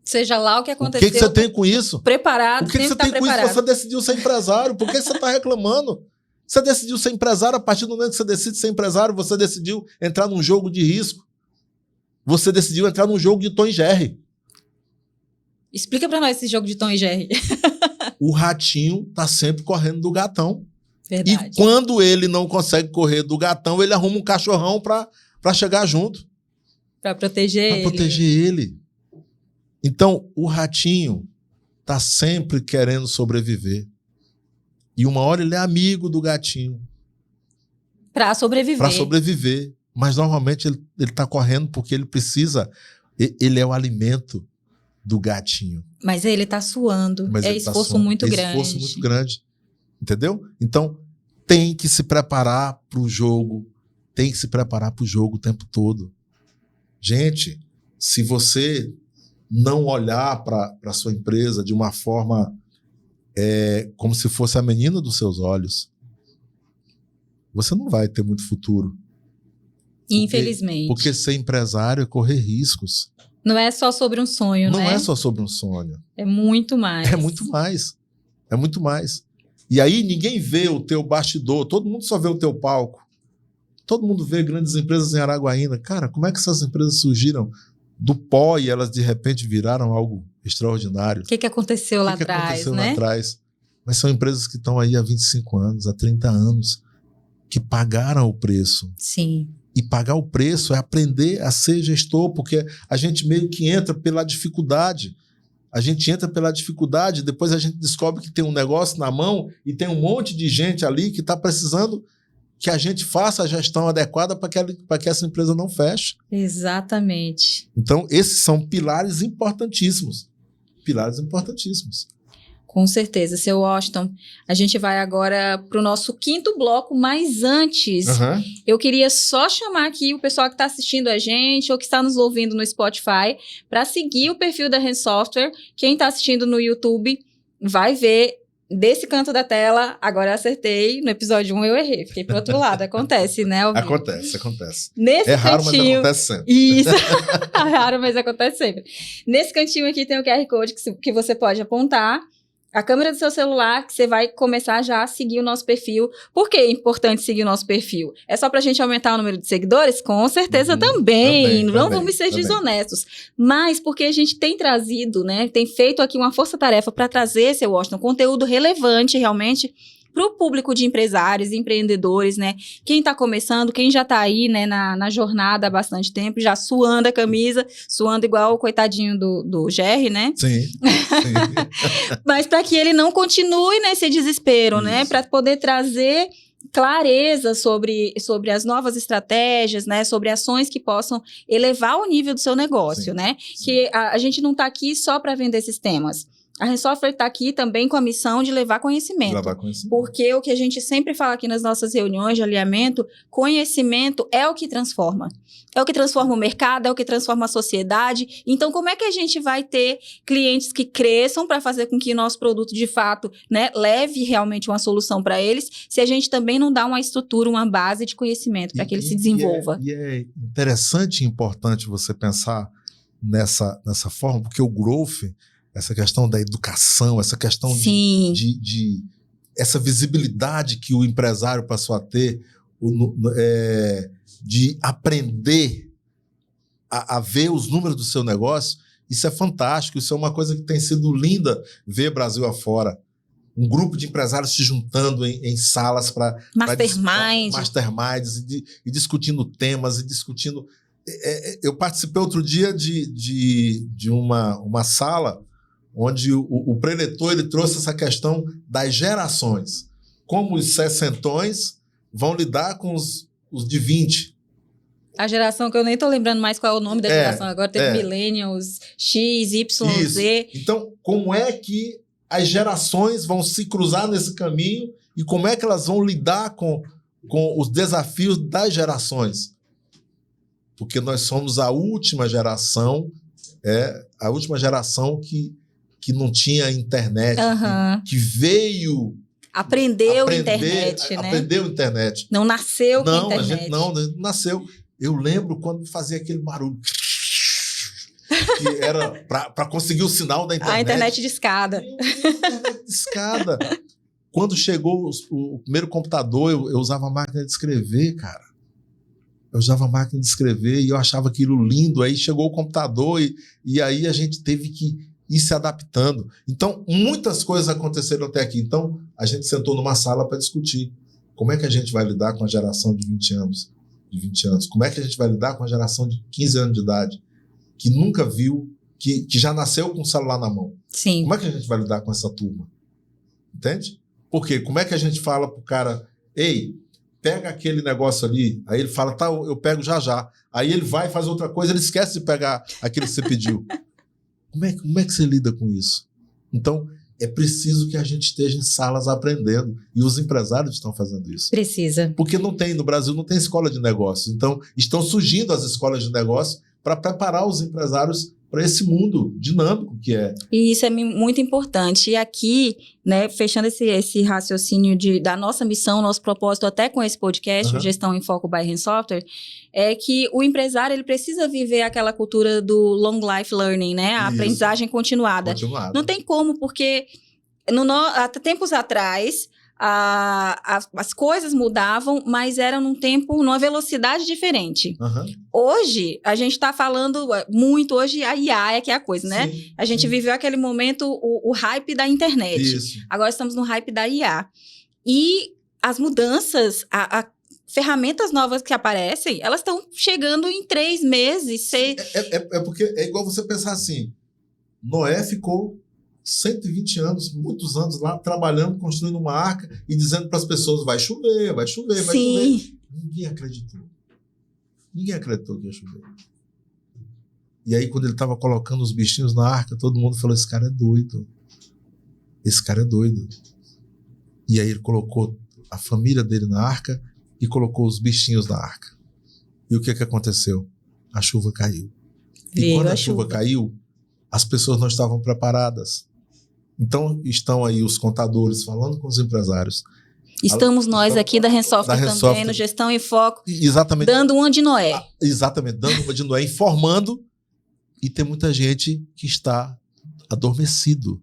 Seja lá o que aconteceu. O que você tem com isso? Preparado, o que você tem com isso? Você decidiu ser empresário. Por que você está reclamando? Você decidiu ser empresário, a partir do momento que você decide ser empresário, você decidiu entrar num jogo de risco. Você decidiu entrar num jogo de Tom e Jerry. Explica para nós esse jogo de Tom e Jerry. O ratinho tá sempre correndo do gatão. Verdade. E quando ele não consegue correr do gatão, ele arruma um cachorrão para chegar junto. Para proteger ele. Então, o ratinho tá sempre querendo sobreviver. E uma hora ele é amigo do gatinho. Para sobreviver. Mas normalmente ele está correndo porque ele precisa. Ele é o alimento do gatinho. Mas ele está suando. Esforço muito grande. É esforço muito grande. Entendeu? Então, tem que se preparar para o jogo. Tem que se preparar para o jogo o tempo todo. Gente, se você não olhar para a sua empresa de uma forma como se fosse a menina dos seus olhos, você não vai ter muito futuro. Infelizmente. Porque ser empresário é correr riscos. Não é só sobre um sonho, né? Não é só sobre um sonho. É muito mais. É muito mais. É muito mais. E aí ninguém vê o teu bastidor, todo mundo só vê o teu palco. Todo mundo vê grandes empresas em Araguaína. Cara, como é que essas empresas surgiram do pó e elas de repente viraram algo extraordinário? O que aconteceu lá atrás, né? Mas são empresas que estão aí há 25 anos, há 30 anos, que pagaram o preço. Sim. E pagar o preço é aprender a ser gestor, porque a gente meio que entra pela dificuldade. Depois a gente descobre que tem um negócio na mão e tem um monte de gente ali que está precisando que a gente faça a gestão adequada para que essa empresa não feche. Exatamente. Então, esses são pilares importantíssimos. Pilares importantíssimos. Com certeza, seu Washington. A gente vai agora para o nosso quinto bloco, mas antes, eu queria só chamar aqui o pessoal que está assistindo a gente ou que está nos ouvindo no Spotify para seguir o perfil da Ren Software. Quem está assistindo no YouTube vai ver desse canto da tela, agora eu acertei, no episódio 1 eu errei, fiquei pro outro lado, acontece, né? Acontece. Nesse É raro, cantinho, mas acontece sempre. Isso, é raro, mas acontece sempre. Nesse cantinho aqui tem o QR Code que você pode apontar, a câmera do seu celular, que você vai começar já a seguir o nosso perfil. Por que é importante seguir o nosso perfil? É só pra gente aumentar o número de seguidores? Com certeza também. Não vamos ser desonestos. Mas porque a gente tem trazido, né? Tem feito aqui uma força-tarefa para trazer, seu Washington, conteúdo relevante realmente para o público de empresários, empreendedores, né? Quem está começando, quem já está aí, né, na jornada há bastante tempo, já suando a camisa, suando igual o coitadinho do Jerry, né? Sim. Mas para que ele não continue nesse desespero, né? Para poder trazer clareza sobre as novas estratégias, né? Sobre ações que possam elevar o nível do seu negócio, né? Sim. Que a gente não está aqui só para vender sistemas. A Rensoftware está aqui também com a missão de levar conhecimento. Porque o que a gente sempre fala aqui nas nossas reuniões de alinhamento, conhecimento é o que transforma. É o que transforma o mercado, é o que transforma a sociedade. Então, como é que a gente vai ter clientes que cresçam para fazer com que o nosso produto, de fato, né, leve realmente uma solução para eles, se a gente também não dá uma estrutura, uma base de conhecimento para que ele se desenvolva? E é interessante e importante você pensar nessa forma, porque o growth, essa questão da educação, essa questão de essa visibilidade que o empresário passou a ter, de aprender a ver os números do seu negócio, isso é fantástico, isso é uma coisa que tem sido linda ver Brasil afora. Um grupo de empresários se juntando em salas para masterminds e discutindo temas e discutindo. Eu participei outro dia de uma sala onde o preletor ele trouxe essa questão das gerações. Como os sessentões vão lidar com os de 20. A geração que eu nem estou lembrando mais qual é o nome da geração agora, teve Millennials, X, Y, Isso. Z. Então, como é que as gerações vão se cruzar nesse caminho e como é que elas vão lidar com os desafios das gerações? Porque nós somos a última geração que não tinha internet, que veio... Aprendeu internet, né? Aprendeu internet. Não nasceu com internet. A gente não nasceu. Eu lembro quando fazia aquele barulho. Que era para conseguir o sinal da internet. A internet de escada. Internet de escada. Quando chegou o primeiro computador, eu usava a máquina de escrever, cara. Eu usava a máquina de escrever e eu achava aquilo lindo. Aí chegou o computador e aí a gente teve que ir se adaptando. Então, muitas coisas aconteceram até aqui. Então, a gente sentou numa sala para discutir como é que a gente vai lidar com a geração de 20 anos. Como é que a gente vai lidar com a geração de 15 anos de idade, que nunca viu, que já nasceu com o celular na mão. Sim. Como é que a gente vai lidar com essa turma? Entende? Por quê? Como é que a gente fala pro cara, ei, pega aquele negócio ali, aí ele fala, tá, eu pego já. Aí ele vai fazer outra coisa, ele esquece de pegar aquele que você pediu. Como é que você lida com isso? Então, é preciso que a gente esteja em salas aprendendo. E os empresários estão fazendo isso. Precisa. Porque no Brasil não tem escola de negócios. Então, estão surgindo as escolas de negócios para preparar os empresários para esse mundo dinâmico que é. E isso é muito importante. E aqui, né, fechando esse raciocínio da nossa missão, nosso propósito, até com esse podcast, Gestão em Foco by Rensoftware, é que o empresário ele precisa viver aquela cultura do long life learning, né? A aprendizagem continuada. Não tem como, porque há tempos atrás as coisas mudavam, mas eram numa velocidade diferente. Hoje, a gente está falando muito, hoje a IA é que é a coisa, né? Sim, a gente viveu aquele momento, o hype da internet. Isso. Agora estamos no hype da IA. E as mudanças, ferramentas novas que aparecem, elas estão chegando em 3 meses, 6... É porque é igual você pensar assim, Noé ficou 120 anos, muitos anos lá, trabalhando, construindo uma arca e dizendo para as pessoas, vai chover. Ninguém acreditou. Ninguém acreditou que ia chover. E aí, quando ele estava colocando os bichinhos na arca, todo mundo falou, esse cara é doido. E aí ele colocou a família dele na arca e colocou os bichinhos na arca. E o que aconteceu? A chuva caiu. E quando a chuva caiu, as pessoas não estavam preparadas. Então, estão aí os contadores falando com os empresários. Estamos nós aqui da Rensoftware também, no Gestão em Foco, exatamente, dando uma de Noé. Exatamente, dando uma de Noé, informando, e tem muita gente que está adormecido.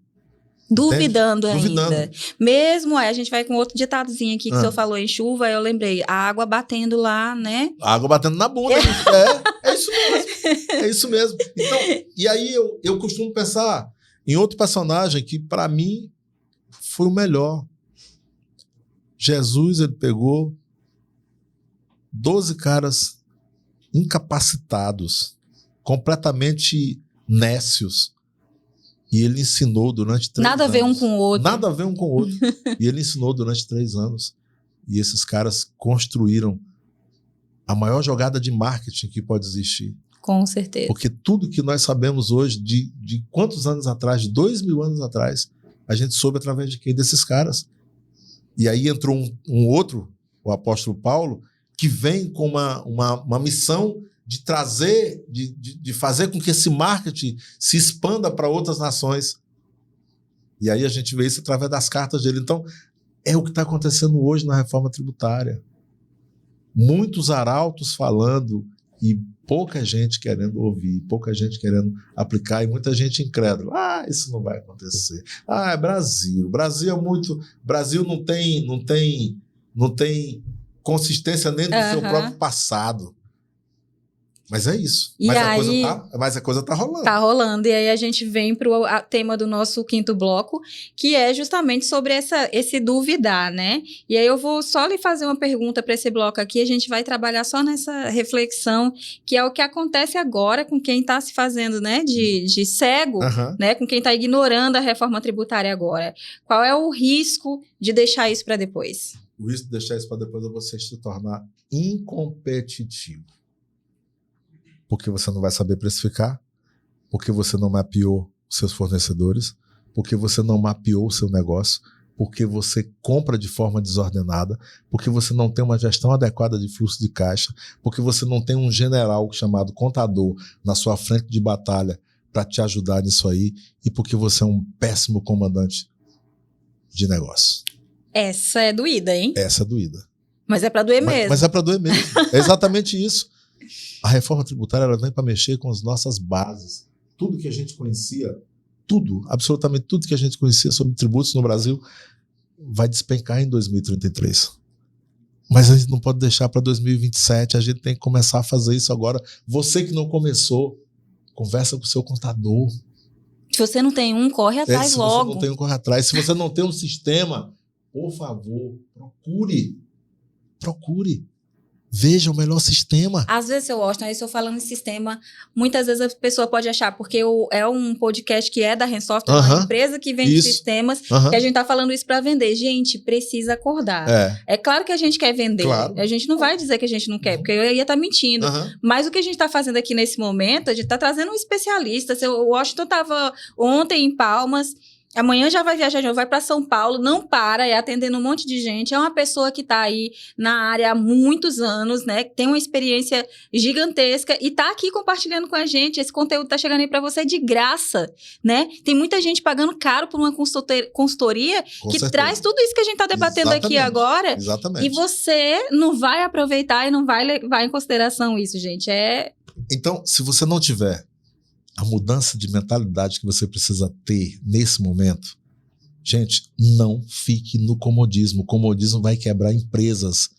Duvidando ainda. Duvidando. Mesmo, a gente vai com outro ditadozinho aqui que o senhor falou em chuva, eu lembrei, a água batendo lá, né? A água batendo na bunda. É isso mesmo. É isso mesmo. Então, e aí eu costumo pensar em outro personagem que, para mim, foi o melhor. Jesus, ele pegou 12 caras incapacitados, completamente nécios, e ele ensinou durante 3 anos. Nada a ver um com o outro. Nada a ver um com o outro. E ele ensinou durante 3 anos. E esses caras construíram a maior jogada de marketing que pode existir. Com certeza. Porque tudo que nós sabemos hoje, de quantos anos atrás, de 2000 anos atrás, a gente soube através de quem? Desses caras. E aí entrou um outro, o apóstolo Paulo, que vem com uma missão de trazer, de fazer com que esse marketing se expanda para outras nações. E aí a gente vê isso através das cartas dele. Então, é o que está acontecendo hoje na reforma tributária. Muitos arautos falando e pouca gente querendo ouvir, pouca gente querendo aplicar e muita gente incrédula. Ah, isso não vai acontecer. Ah, é Brasil. Brasil é muito... Brasil não tem consistência nem do seu próprio passado. Mas é isso. Mas a coisa tá rolando. Tá rolando. E aí a gente vem pro tema do nosso 5º bloco, que é justamente sobre esse duvidar, né? E aí eu vou só lhe fazer uma pergunta para esse bloco aqui, a gente vai trabalhar só nessa reflexão, que é o que acontece agora com quem está se fazendo, né, de cego, né, com quem está ignorando a reforma tributária agora. Qual é o risco de deixar isso para depois? O risco de deixar isso para depois é você se tornar incompetitivo. Porque você não vai saber precificar, porque você não mapeou seus fornecedores, porque você não mapeou o seu negócio, porque você compra de forma desordenada, porque você não tem uma gestão adequada de fluxo de caixa, porque você não tem um general chamado contador na sua frente de batalha para te ajudar nisso aí, e porque você é um péssimo comandante de negócio. Essa é doída, hein? Essa é doída. Mas é para doer mesmo. Mas é para doer mesmo. É exatamente isso. A reforma tributária ela vem para mexer com as nossas bases. Tudo que a gente conhecia, absolutamente tudo que a gente conhecia sobre tributos no Brasil vai despencar em 2033. Mas a gente não pode deixar para 2027, a gente tem que começar a fazer isso agora. Você que não começou, conversa com o seu contador. Se você não tem um, corre atrás logo. Se você não tem um, corre atrás. Se você não tem um sistema, por favor, procure. Veja o melhor sistema. Às vezes, eu gosto, né? Se eu falando em sistema, muitas vezes a pessoa pode achar, porque é um podcast que é da Rensoftware, uma empresa que vende sistemas, que a gente tá falando isso para vender. Gente, precisa acordar. É claro que a gente quer vender. Claro. A gente não vai dizer que a gente não quer, porque eu ia estar mentindo. Mas o que a gente tá fazendo aqui nesse momento, a gente tá trazendo um especialista. O Washington tava ontem em Palmas, amanhã já vai viajar, já vai para São Paulo, não para, é atendendo um monte de gente. É uma pessoa que está aí na área há muitos anos, né? Tem uma experiência gigantesca e está aqui compartilhando com a gente. Esse conteúdo está chegando aí para você de graça, né? Tem muita gente pagando caro por uma consultoria que traz tudo isso que a gente está debatendo aqui agora. Exatamente. E você não vai aproveitar e não vai levar em consideração isso, gente. Então, se você não tiver a mudança de mentalidade que você precisa ter nesse momento, gente, não fique no comodismo. O comodismo vai quebrar empresas.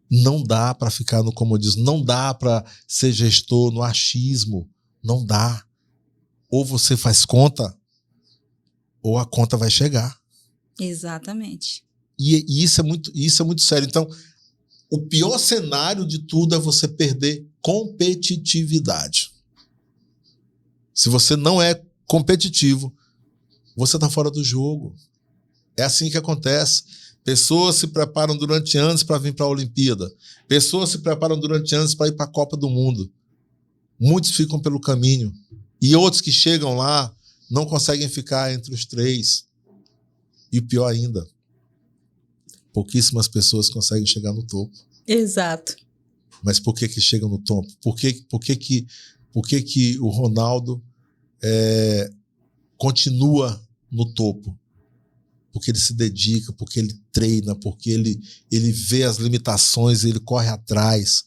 Não dá para ficar no comodismo. Não dá para ser gestor no achismo. Não dá. Ou você faz conta, ou a conta vai chegar. Exatamente. E isso é muito sério. Então, o pior cenário de tudo é você perder competitividade. Se você não é competitivo, você está fora do jogo. É assim que acontece. Pessoas se preparam durante anos para vir para a Olimpíada. Pessoas se preparam durante anos para ir para a Copa do Mundo. Muitos ficam pelo caminho. E outros que chegam lá não conseguem ficar entre os 3. E o pior ainda, pouquíssimas pessoas conseguem chegar no topo. Exato. Mas por que chegam no topo? Por que Por que que o Ronaldo continua no topo? Porque ele se dedica, porque ele treina, porque ele vê as limitações e ele corre atrás.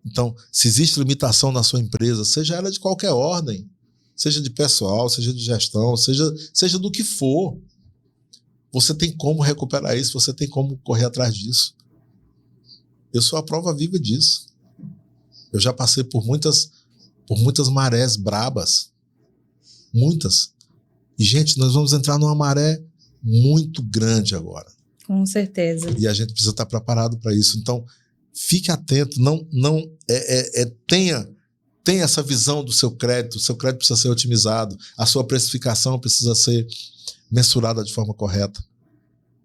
Então, se existe limitação na sua empresa, seja ela de qualquer ordem, seja de pessoal, seja de gestão, seja do que for, você tem como recuperar isso, você tem como correr atrás disso. Eu sou a prova viva disso. Eu já passei por muitas marés brabas. Muitas. E, gente, nós vamos entrar numa maré muito grande agora. Com certeza. E a gente precisa estar preparado para isso. Então, fique atento, tenha essa visão do seu crédito. O seu crédito precisa ser otimizado, a sua precificação precisa ser mensurada de forma correta.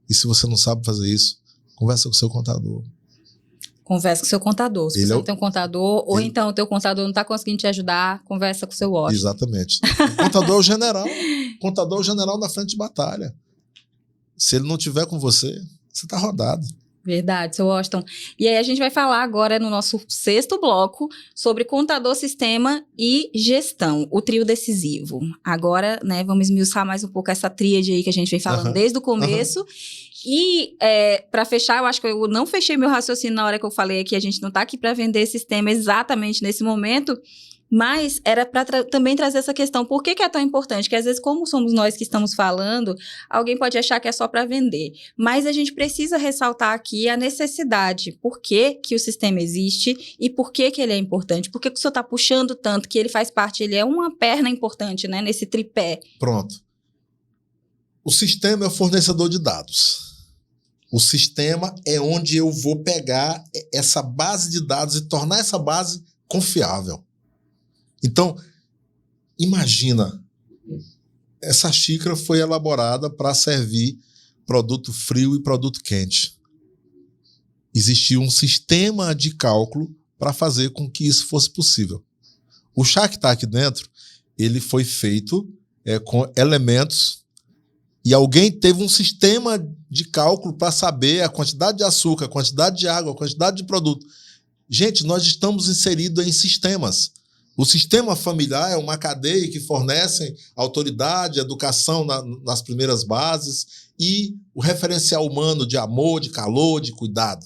E se você não sabe fazer isso, conversa com o seu contador. Conversa com o seu contador. Se você não tem um contador, ou então o teu contador não está conseguindo te ajudar, conversa com o seu Washington. Exatamente. O contador é o general. O contador é o general na frente de batalha. Se ele não tiver com você, você está rodado. Verdade, seu Washington. E aí a gente vai falar agora no nosso 6º bloco sobre contador, sistema e gestão, o trio decisivo. Agora, né, vamos esmiuçar mais um pouco essa tríade aí que a gente vem falando desde o começo. E para fechar, eu acho que eu não fechei meu raciocínio na hora que eu falei que a gente não está aqui para vender sistema exatamente nesse momento, mas era para também trazer essa questão. Por que é tão importante? Que às vezes, como somos nós que estamos falando, alguém pode achar que é só para vender. Mas a gente precisa ressaltar aqui a necessidade. Por que o sistema existe e por que ele é importante? Por que o senhor está puxando tanto que ele faz parte, ele é uma perna importante, né, nesse tripé? Pronto. O sistema é o fornecedor de dados. O sistema é onde eu vou pegar essa base de dados e tornar essa base confiável. Então, imagina, essa xícara foi elaborada para servir produto frio e produto quente. Existia um sistema de cálculo para fazer com que isso fosse possível. O chá que está aqui dentro, ele foi feito com elementos e alguém teve um sistema de cálculo para saber a quantidade de açúcar, a quantidade de água, a quantidade de produto. Gente, nós estamos inseridos em sistemas. O sistema familiar é uma cadeia que fornece autoridade, educação nas primeiras bases e o referencial humano de amor, de calor, de cuidado.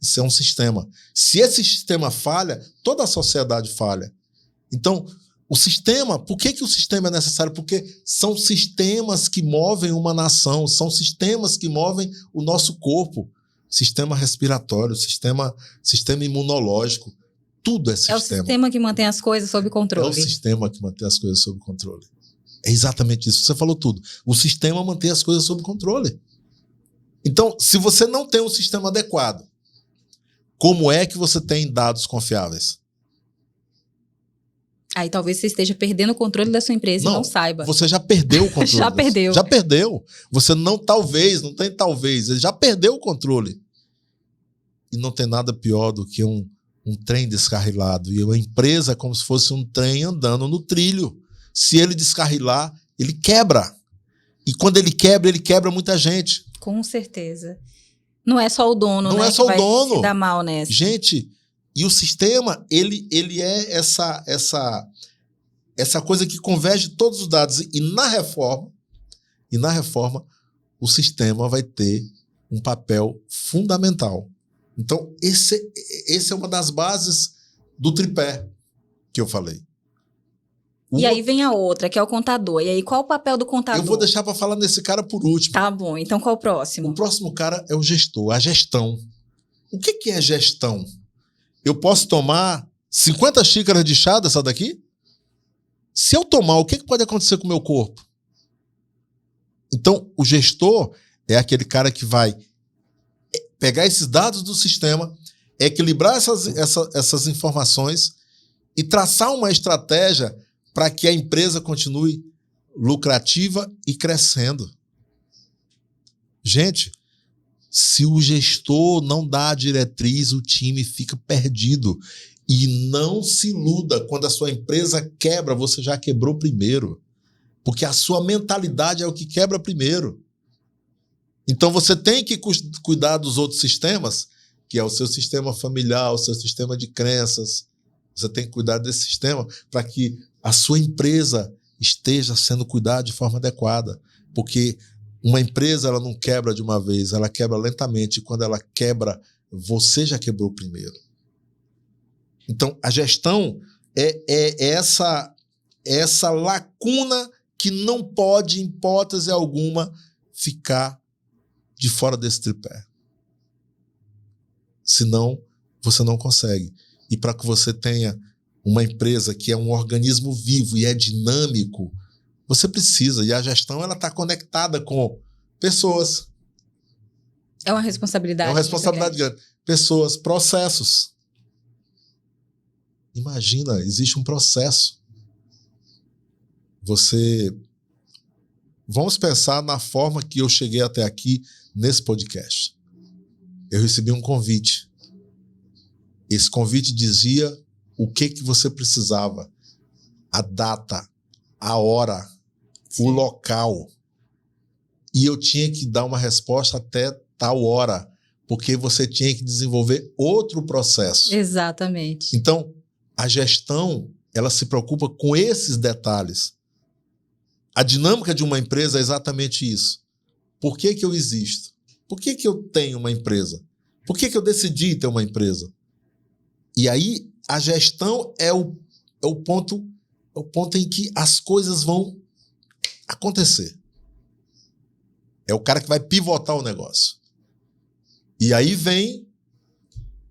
Isso é um sistema. Se esse sistema falha, toda a sociedade falha. Então, o sistema, por que o sistema é necessário? Porque são sistemas que movem uma nação, são sistemas que movem o nosso corpo. Sistema respiratório, sistema imunológico. Tudo é sistema. É o sistema que mantém as coisas sob controle. É o sistema que mantém as coisas sob controle. É exatamente isso. Você falou tudo. O sistema mantém as coisas sob controle. Então, se você não tem um sistema adequado, como é que você tem dados confiáveis? Aí talvez você esteja perdendo o controle da sua empresa e não saiba. Você já perdeu o controle. Já perdeu. Já perdeu. Você não tem talvez. Ele já perdeu o controle. E não tem nada pior do que um trem descarrilado. E uma empresa é como se fosse um trem andando no trilho. Se ele descarrilar, ele quebra. E quando ele quebra muita gente. Com certeza. Não é só o dono, não né, é só que o dono. Vai se dar mal nessa. Gente, e o sistema, ele é essa coisa que converge todos os dados. E na reforma, o sistema vai ter um papel fundamental. Então, esse é uma das bases do tripé que eu falei. E aí vem a outra, que é o contador. E aí, qual o papel do contador? Eu vou deixar para falar nesse cara por último. Tá bom, então qual o próximo? O próximo cara é o gestor, a gestão. O que é gestão? Eu posso tomar 50 xícaras de chá dessa daqui? Se eu tomar, o que pode acontecer com o meu corpo? Então, o gestor é aquele cara que vai pegar esses dados do sistema, equilibrar essas informações e traçar uma estratégia para que a empresa continue lucrativa e crescendo. Gente, se o gestor não dá a diretriz, o time fica perdido. E não se iluda, quando a sua empresa quebra, você já quebrou primeiro. Porque a sua mentalidade é o que quebra primeiro. Então você tem que cuidar dos outros sistemas, que é o seu sistema familiar, o seu sistema de crenças, Você tem que cuidar desse sistema para que a sua empresa esteja sendo cuidada de forma adequada. Porque uma empresa ela não quebra de uma vez, ela quebra lentamente. E quando ela quebra, você já quebrou primeiro. Então, a gestão é essa lacuna que não pode, em hipótese alguma, ficar de fora desse tripé. Senão, você não consegue. E para que você tenha uma empresa que é um organismo vivo e é dinâmico, você precisa. E a gestão está conectada com pessoas. É uma responsabilidade. É uma responsabilidade grande. Pessoas, processos. Imagina, existe um processo. Vamos pensar na forma que eu cheguei até aqui nesse podcast. Eu recebi um convite. Esse convite dizia o que você precisava, a data, a hora, o local. E eu tinha que dar uma resposta até tal hora, porque você tinha que desenvolver outro processo. Exatamente. Então, a gestão, ela se preocupa com esses detalhes. A dinâmica de uma empresa é exatamente isso. Por que eu existo? Por que eu tenho uma empresa? Por que eu decidi ter uma empresa? E aí, a gestão é o ponto em que as coisas vão acontecer. É o cara que vai pivotar o negócio. E aí vem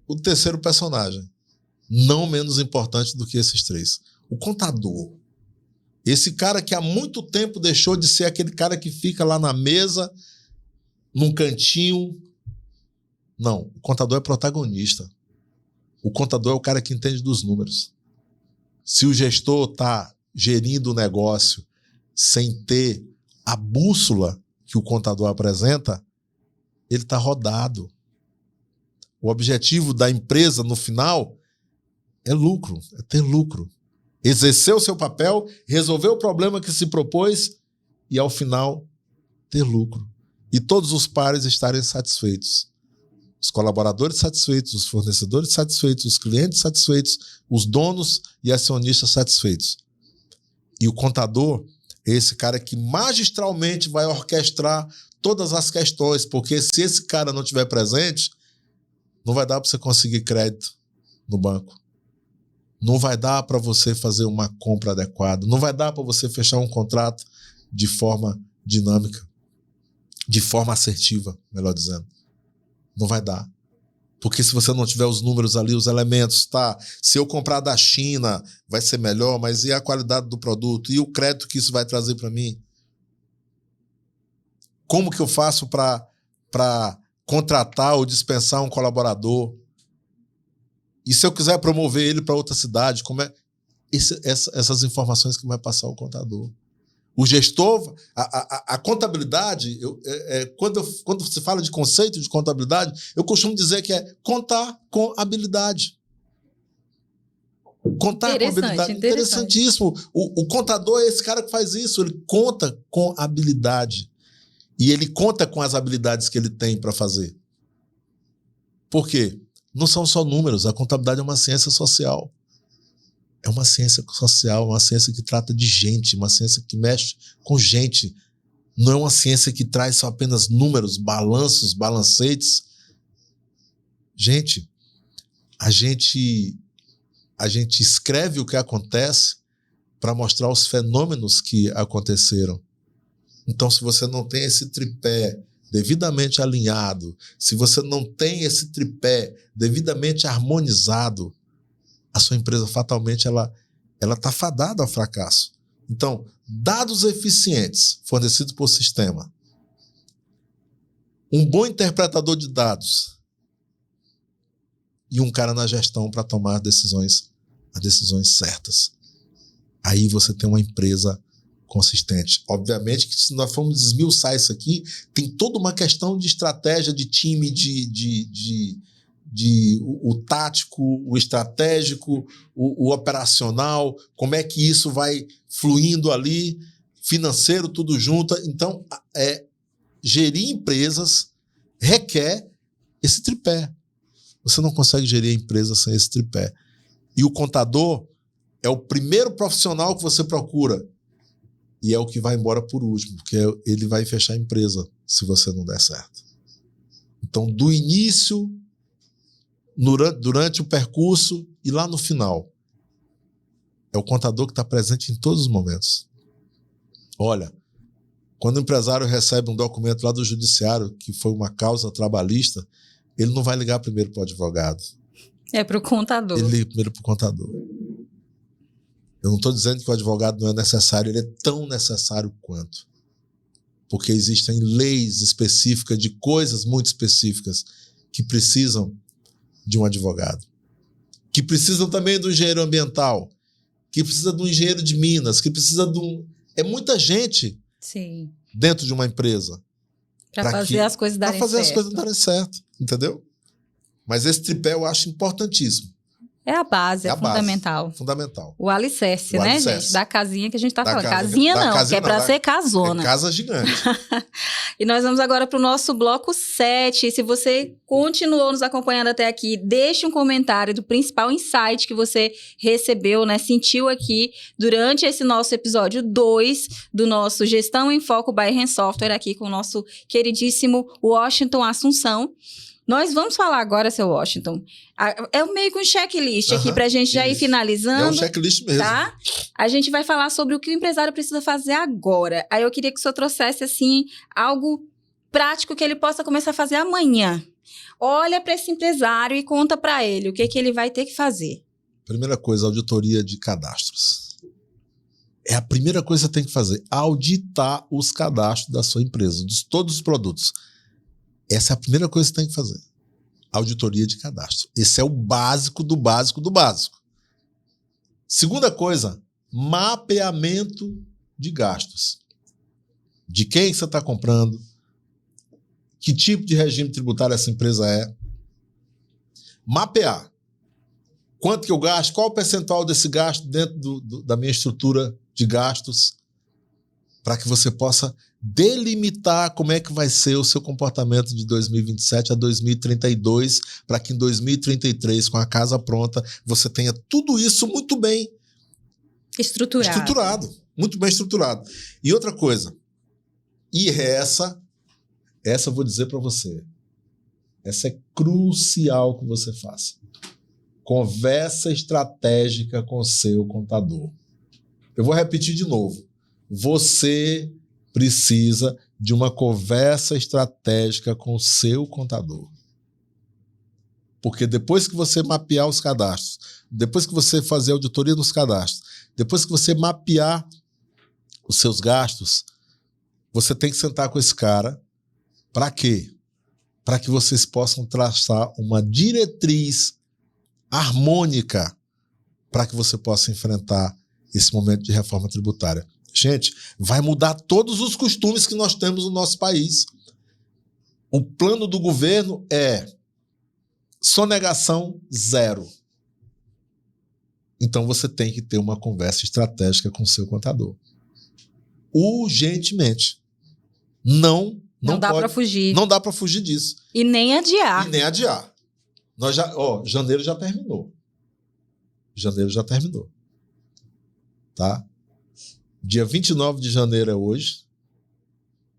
o terceiro personagem, não menos importante do que esses três. O contador. Esse cara que há muito tempo deixou de ser aquele cara que fica lá na mesa, num cantinho. Não, o contador é protagonista. O contador é o cara que entende dos números. Se o gestor está gerindo o negócio sem ter a bússola que o contador apresenta, ele está rodado. O objetivo da empresa, no final, é lucro, é ter lucro. Exercer o seu papel, resolver o problema que se propôs e, ao final, ter lucro. E todos os pares estarem satisfeitos. Os colaboradores satisfeitos, os fornecedores satisfeitos, os clientes satisfeitos, os donos e acionistas satisfeitos. E o contador é esse cara que magistralmente vai orquestrar todas as questões, porque se esse cara não estiver presente, não vai dar para você conseguir crédito no banco. Não vai dar para você fazer uma compra adequada. Não vai dar para você fechar um contrato de forma dinâmica, de forma assertiva, melhor dizendo. Não vai dar. Porque se você não tiver os números ali, os elementos, tá? Se eu comprar da China, vai ser melhor, mas e a qualidade do produto? E o crédito que isso vai trazer para mim? Como que eu faço para contratar ou dispensar um colaborador? E se eu quiser promover ele para outra cidade, como é? Essas informações que vai passar o contador. O gestor, a contabilidade, quando se fala de conceito de contabilidade, eu costumo dizer que é contar com habilidade. Contar com habilidade. Interessantíssimo. O contador é esse cara que faz isso, ele conta com habilidade. E ele conta com as habilidades que ele tem para fazer. Por quê? Não são só números, a contabilidade é uma ciência social. É uma ciência social, uma ciência que trata de gente, uma ciência que mexe com gente. Não é uma ciência que traz só apenas números, balanços, balancetes. Gente, a gente escreve o que acontece para mostrar os fenômenos que aconteceram. Então, se você não tem esse tripé devidamente alinhado, se você não tem esse tripé devidamente harmonizado, a sua empresa fatalmente ela está fadada ao fracasso. Então, dados eficientes fornecidos por sistema, um bom interpretador de dados e um cara na gestão para tomar as decisões certas. Aí você tem uma empresa consistente. Obviamente que se nós formos desmiuçar isso aqui, tem toda uma questão de estratégia de time, o tático, o estratégico, o operacional, como é que isso vai fluindo ali, financeiro, tudo junto. Então, gerir empresas requer esse tripé. Você não consegue gerir a empresa sem esse tripé. E o contador é o primeiro profissional que você procura. E é o que vai embora por último, porque ele vai fechar a empresa se você não der certo. Então, do início, durante o percurso e lá no final, é o contador que está presente em todos os momentos. Olha, quando o empresário recebe um documento lá do judiciário, que foi uma causa trabalhista, ele não vai ligar primeiro para o advogado. É para o contador. Ele liga primeiro para o contador. Eu não estou dizendo que o advogado não é necessário, ele é tão necessário quanto. Porque existem leis específicas de coisas muito específicas que precisam de um advogado. Que precisam também do engenheiro ambiental, que precisa do engenheiro de Minas, que precisa de um... É muita gente Sim. dentro de uma empresa. Para fazer as coisas darem certo. Para fazer as coisas darem certo, entendeu? Mas esse tripé eu acho importantíssimo. É a base, é fundamental. Fundamental. O alicerce, né, gente? Da casinha que a gente tá falando. Casinha não, que é para ser casona. É casa gigante. E nós vamos agora para o nosso bloco 7. Se você continuou nos acompanhando até aqui, deixe um comentário do principal insight que você recebeu, né? Sentiu aqui durante esse nosso episódio 2 do nosso Gestão em Foco by REN Software, aqui com o nosso queridíssimo Washington Assunção. Nós vamos falar agora, seu Washington. É meio que um checklist aqui para a gente já ir finalizando. É um checklist mesmo. Tá? A gente vai falar sobre o que o empresário precisa fazer agora. Aí eu queria que o senhor trouxesse, assim, algo prático que ele possa começar a fazer amanhã. Olha para esse empresário e conta para ele o que ele vai ter que fazer. Primeira coisa, auditoria de cadastros. É a primeira coisa que você tem que fazer. Auditar os cadastros da sua empresa, de todos os produtos. Essa é a primeira coisa que você tem que fazer. Auditoria de cadastro. Esse é o básico do básico do básico. Segunda coisa, mapeamento de gastos. De quem você está comprando, que tipo de regime tributário essa empresa é. Mapear. Quanto que eu gasto, qual o percentual desse gasto dentro da minha estrutura de gastos, para que você possa delimitar como é que vai ser o seu comportamento de 2027 a 2032, para que em 2033, com a casa pronta, você tenha tudo isso muito bem estruturado. Muito bem estruturado. E outra coisa, e essa eu vou dizer para você, essa é crucial que você faça. Conversa estratégica com o seu contador. Eu vou repetir de novo. Você precisa de uma conversa estratégica com o seu contador. Porque depois que você mapear os cadastros, depois que você fazer a auditoria dos cadastros, depois que você mapear os seus gastos, você tem que sentar com esse cara. Para quê? Para que vocês possam traçar uma diretriz harmônica para que você possa enfrentar esse momento de reforma tributária. Gente, vai mudar todos os costumes que nós temos no nosso país. O plano do governo é sonegação zero. Então você tem que ter uma conversa estratégica com o seu contador. Urgentemente. Não dá para fugir. Não dá para fugir disso. E nem adiar. Nós janeiro já terminou. Tá? Dia 29 de janeiro é hoje.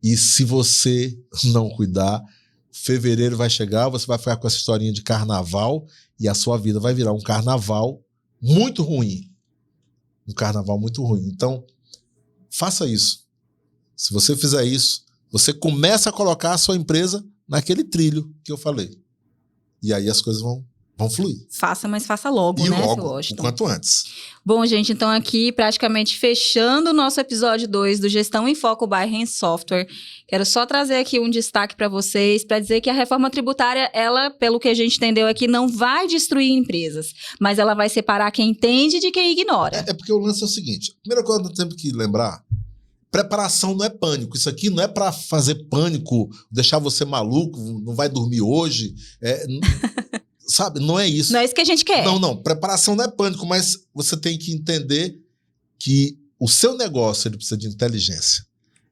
E se você não cuidar, fevereiro vai chegar, você vai ficar com essa historinha de carnaval e a sua vida vai virar um carnaval muito ruim. Então, faça isso. Se você fizer isso, você começa a colocar a sua empresa naquele trilho que eu falei. E aí as coisas vão fluir. Faça, mas faça logo, né, seu Washington? Quanto antes. Bom, gente, então aqui praticamente fechando o nosso episódio 2 do Gestão em Foco by REN Software. Quero só trazer aqui um destaque para vocês, para dizer que a reforma tributária, ela, pelo que a gente entendeu aqui, não vai destruir empresas, mas ela vai separar quem entende de quem ignora. É porque o lance é o seguinte, a primeira coisa que nós temos que lembrar, preparação não é pânico. Isso aqui não é para fazer pânico, deixar você maluco, não vai dormir hoje, sabe? Não é isso. Não é isso que a gente quer. Não. Preparação não é pânico, mas você tem que entender que o seu negócio ele precisa de inteligência.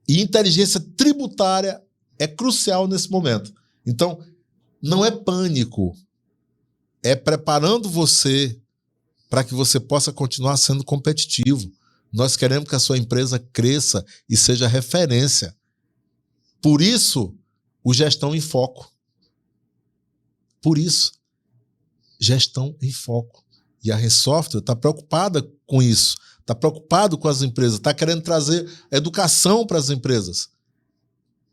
E inteligência tributária é crucial nesse momento. Então, não é pânico. É preparando você para que você possa continuar sendo competitivo. Nós queremos que a sua empresa cresça e seja referência. Por isso, o Gestão em Foco. Por isso, Gestão em Foco. E a Rensoftware está preocupada com isso, está preocupado com as empresas, está querendo trazer educação para as empresas.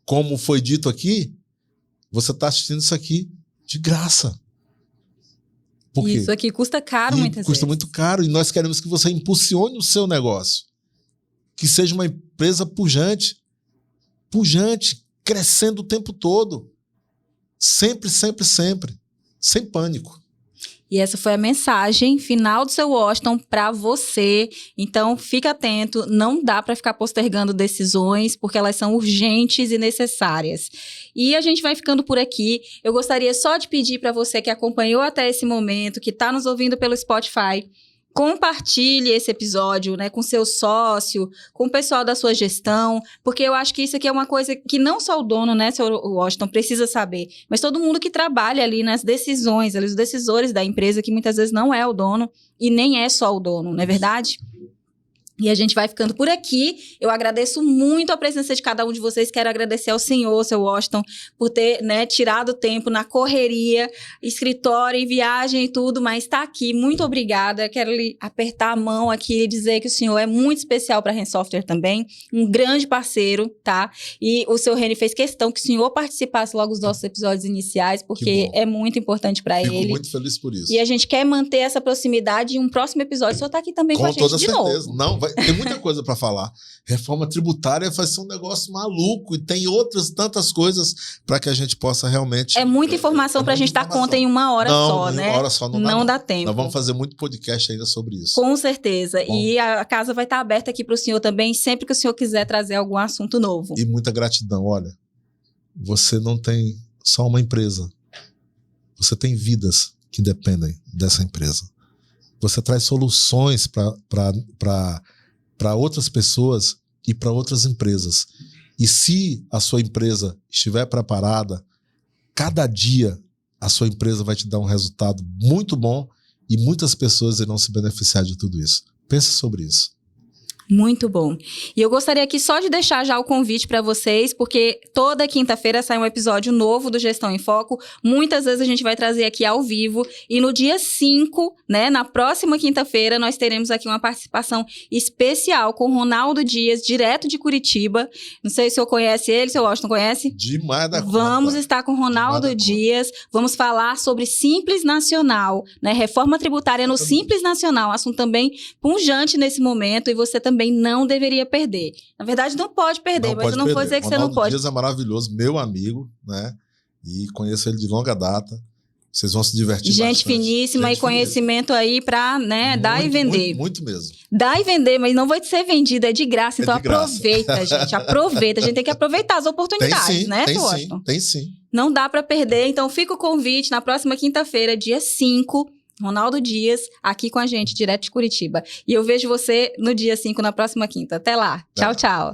Como foi dito aqui, você está assistindo isso aqui de graça. Por quê? Isso aqui custa caro muitas vezes. Custa muito caro e nós queremos que você impulsione o seu negócio. Que seja uma empresa pujante, crescendo o tempo todo. Sempre, sempre, sempre. Sem pânico. E essa foi a mensagem final do seu Washington para você. Então, fica atento, não dá para ficar postergando decisões, porque elas são urgentes e necessárias. E a gente vai ficando por aqui. Eu gostaria só de pedir para você que acompanhou até esse momento, que está nos ouvindo pelo Spotify, compartilhe esse episódio, né, com seu sócio, com o pessoal da sua gestão, porque eu acho que isso aqui é uma coisa que não só o dono, né, seu Washington, precisa saber, mas todo mundo que trabalha ali nas decisões, ali, os decisores da empresa, que muitas vezes não é o dono e nem é só o dono, não é verdade? E a gente vai ficando por aqui. Eu agradeço muito a presença de cada um de vocês. Quero agradecer ao senhor, seu Washington, por ter, né, tirado o tempo na correria, escritório e viagem e tudo, mas está aqui. Muito obrigada. Quero lhe apertar a mão aqui e dizer que o senhor é muito especial para a Rensoftware também, um grande parceiro, tá? E o seu Reni fez questão que o senhor participasse logo dos nossos episódios iniciais, porque é muito importante para ele. Fico muito feliz por isso. E a gente quer manter essa proximidade. Em um próximo episódio, o senhor está aqui também com a gente de novo. Com toda certeza. Não, tem muita coisa para falar. Reforma tributária vai ser um negócio maluco e tem outras tantas coisas para que a gente possa realmente... É muita informação para a gente dar conta em uma hora só, né? Uma hora só não dá tempo. Nós vamos fazer muito podcast ainda sobre isso. Com certeza. Bom. E a casa vai estar aberta aqui para o senhor também, sempre que o senhor quiser trazer algum assunto novo. E muita gratidão. Olha, você não tem só uma empresa. Você tem vidas que dependem dessa empresa. Você traz soluções para outras pessoas e para outras empresas. E se a sua empresa estiver preparada, cada dia a sua empresa vai te dar um resultado muito bom e muitas pessoas irão se beneficiar de tudo isso. Pense sobre isso. Muito bom. E eu gostaria aqui só de deixar já o convite para vocês, porque toda quinta-feira sai um episódio novo do Gestão em Foco. Muitas vezes a gente vai trazer aqui ao vivo. E no dia 5, né, na próxima quinta-feira, nós teremos aqui uma participação especial com o Ronaldo Dias, direto de Curitiba. Não sei se o senhor conhece ele, se o Washington conhece. Demais da conta. Vamos estar com o Ronaldo Dias. Vamos falar sobre Simples Nacional, né? Reforma tributária no Simples Nacional. Assunto também pungente nesse momento e você também não deveria perder. Na verdade, não pode perder, mas eu não vou dizer que você não pode. Ronaldo Dias é maravilhoso, meu amigo, né? E conheço ele de longa data. Vocês vão se divertir Gente bastante. Finíssima e conhecimento aí para, né, dar e vender. Muito mesmo. Dar e vender, mas não vai ser vendido, é de graça. Então de graça. Aproveita, gente, aproveita. A gente tem que aproveitar as oportunidades, né, Washington? Tem sim. Não dá para perder, então fica o convite na próxima quinta-feira, dia 5, Ronaldo Dias, aqui com a gente, direto de Curitiba. E eu vejo você no dia 5, na próxima quinta. Até lá. Tchau, tchau.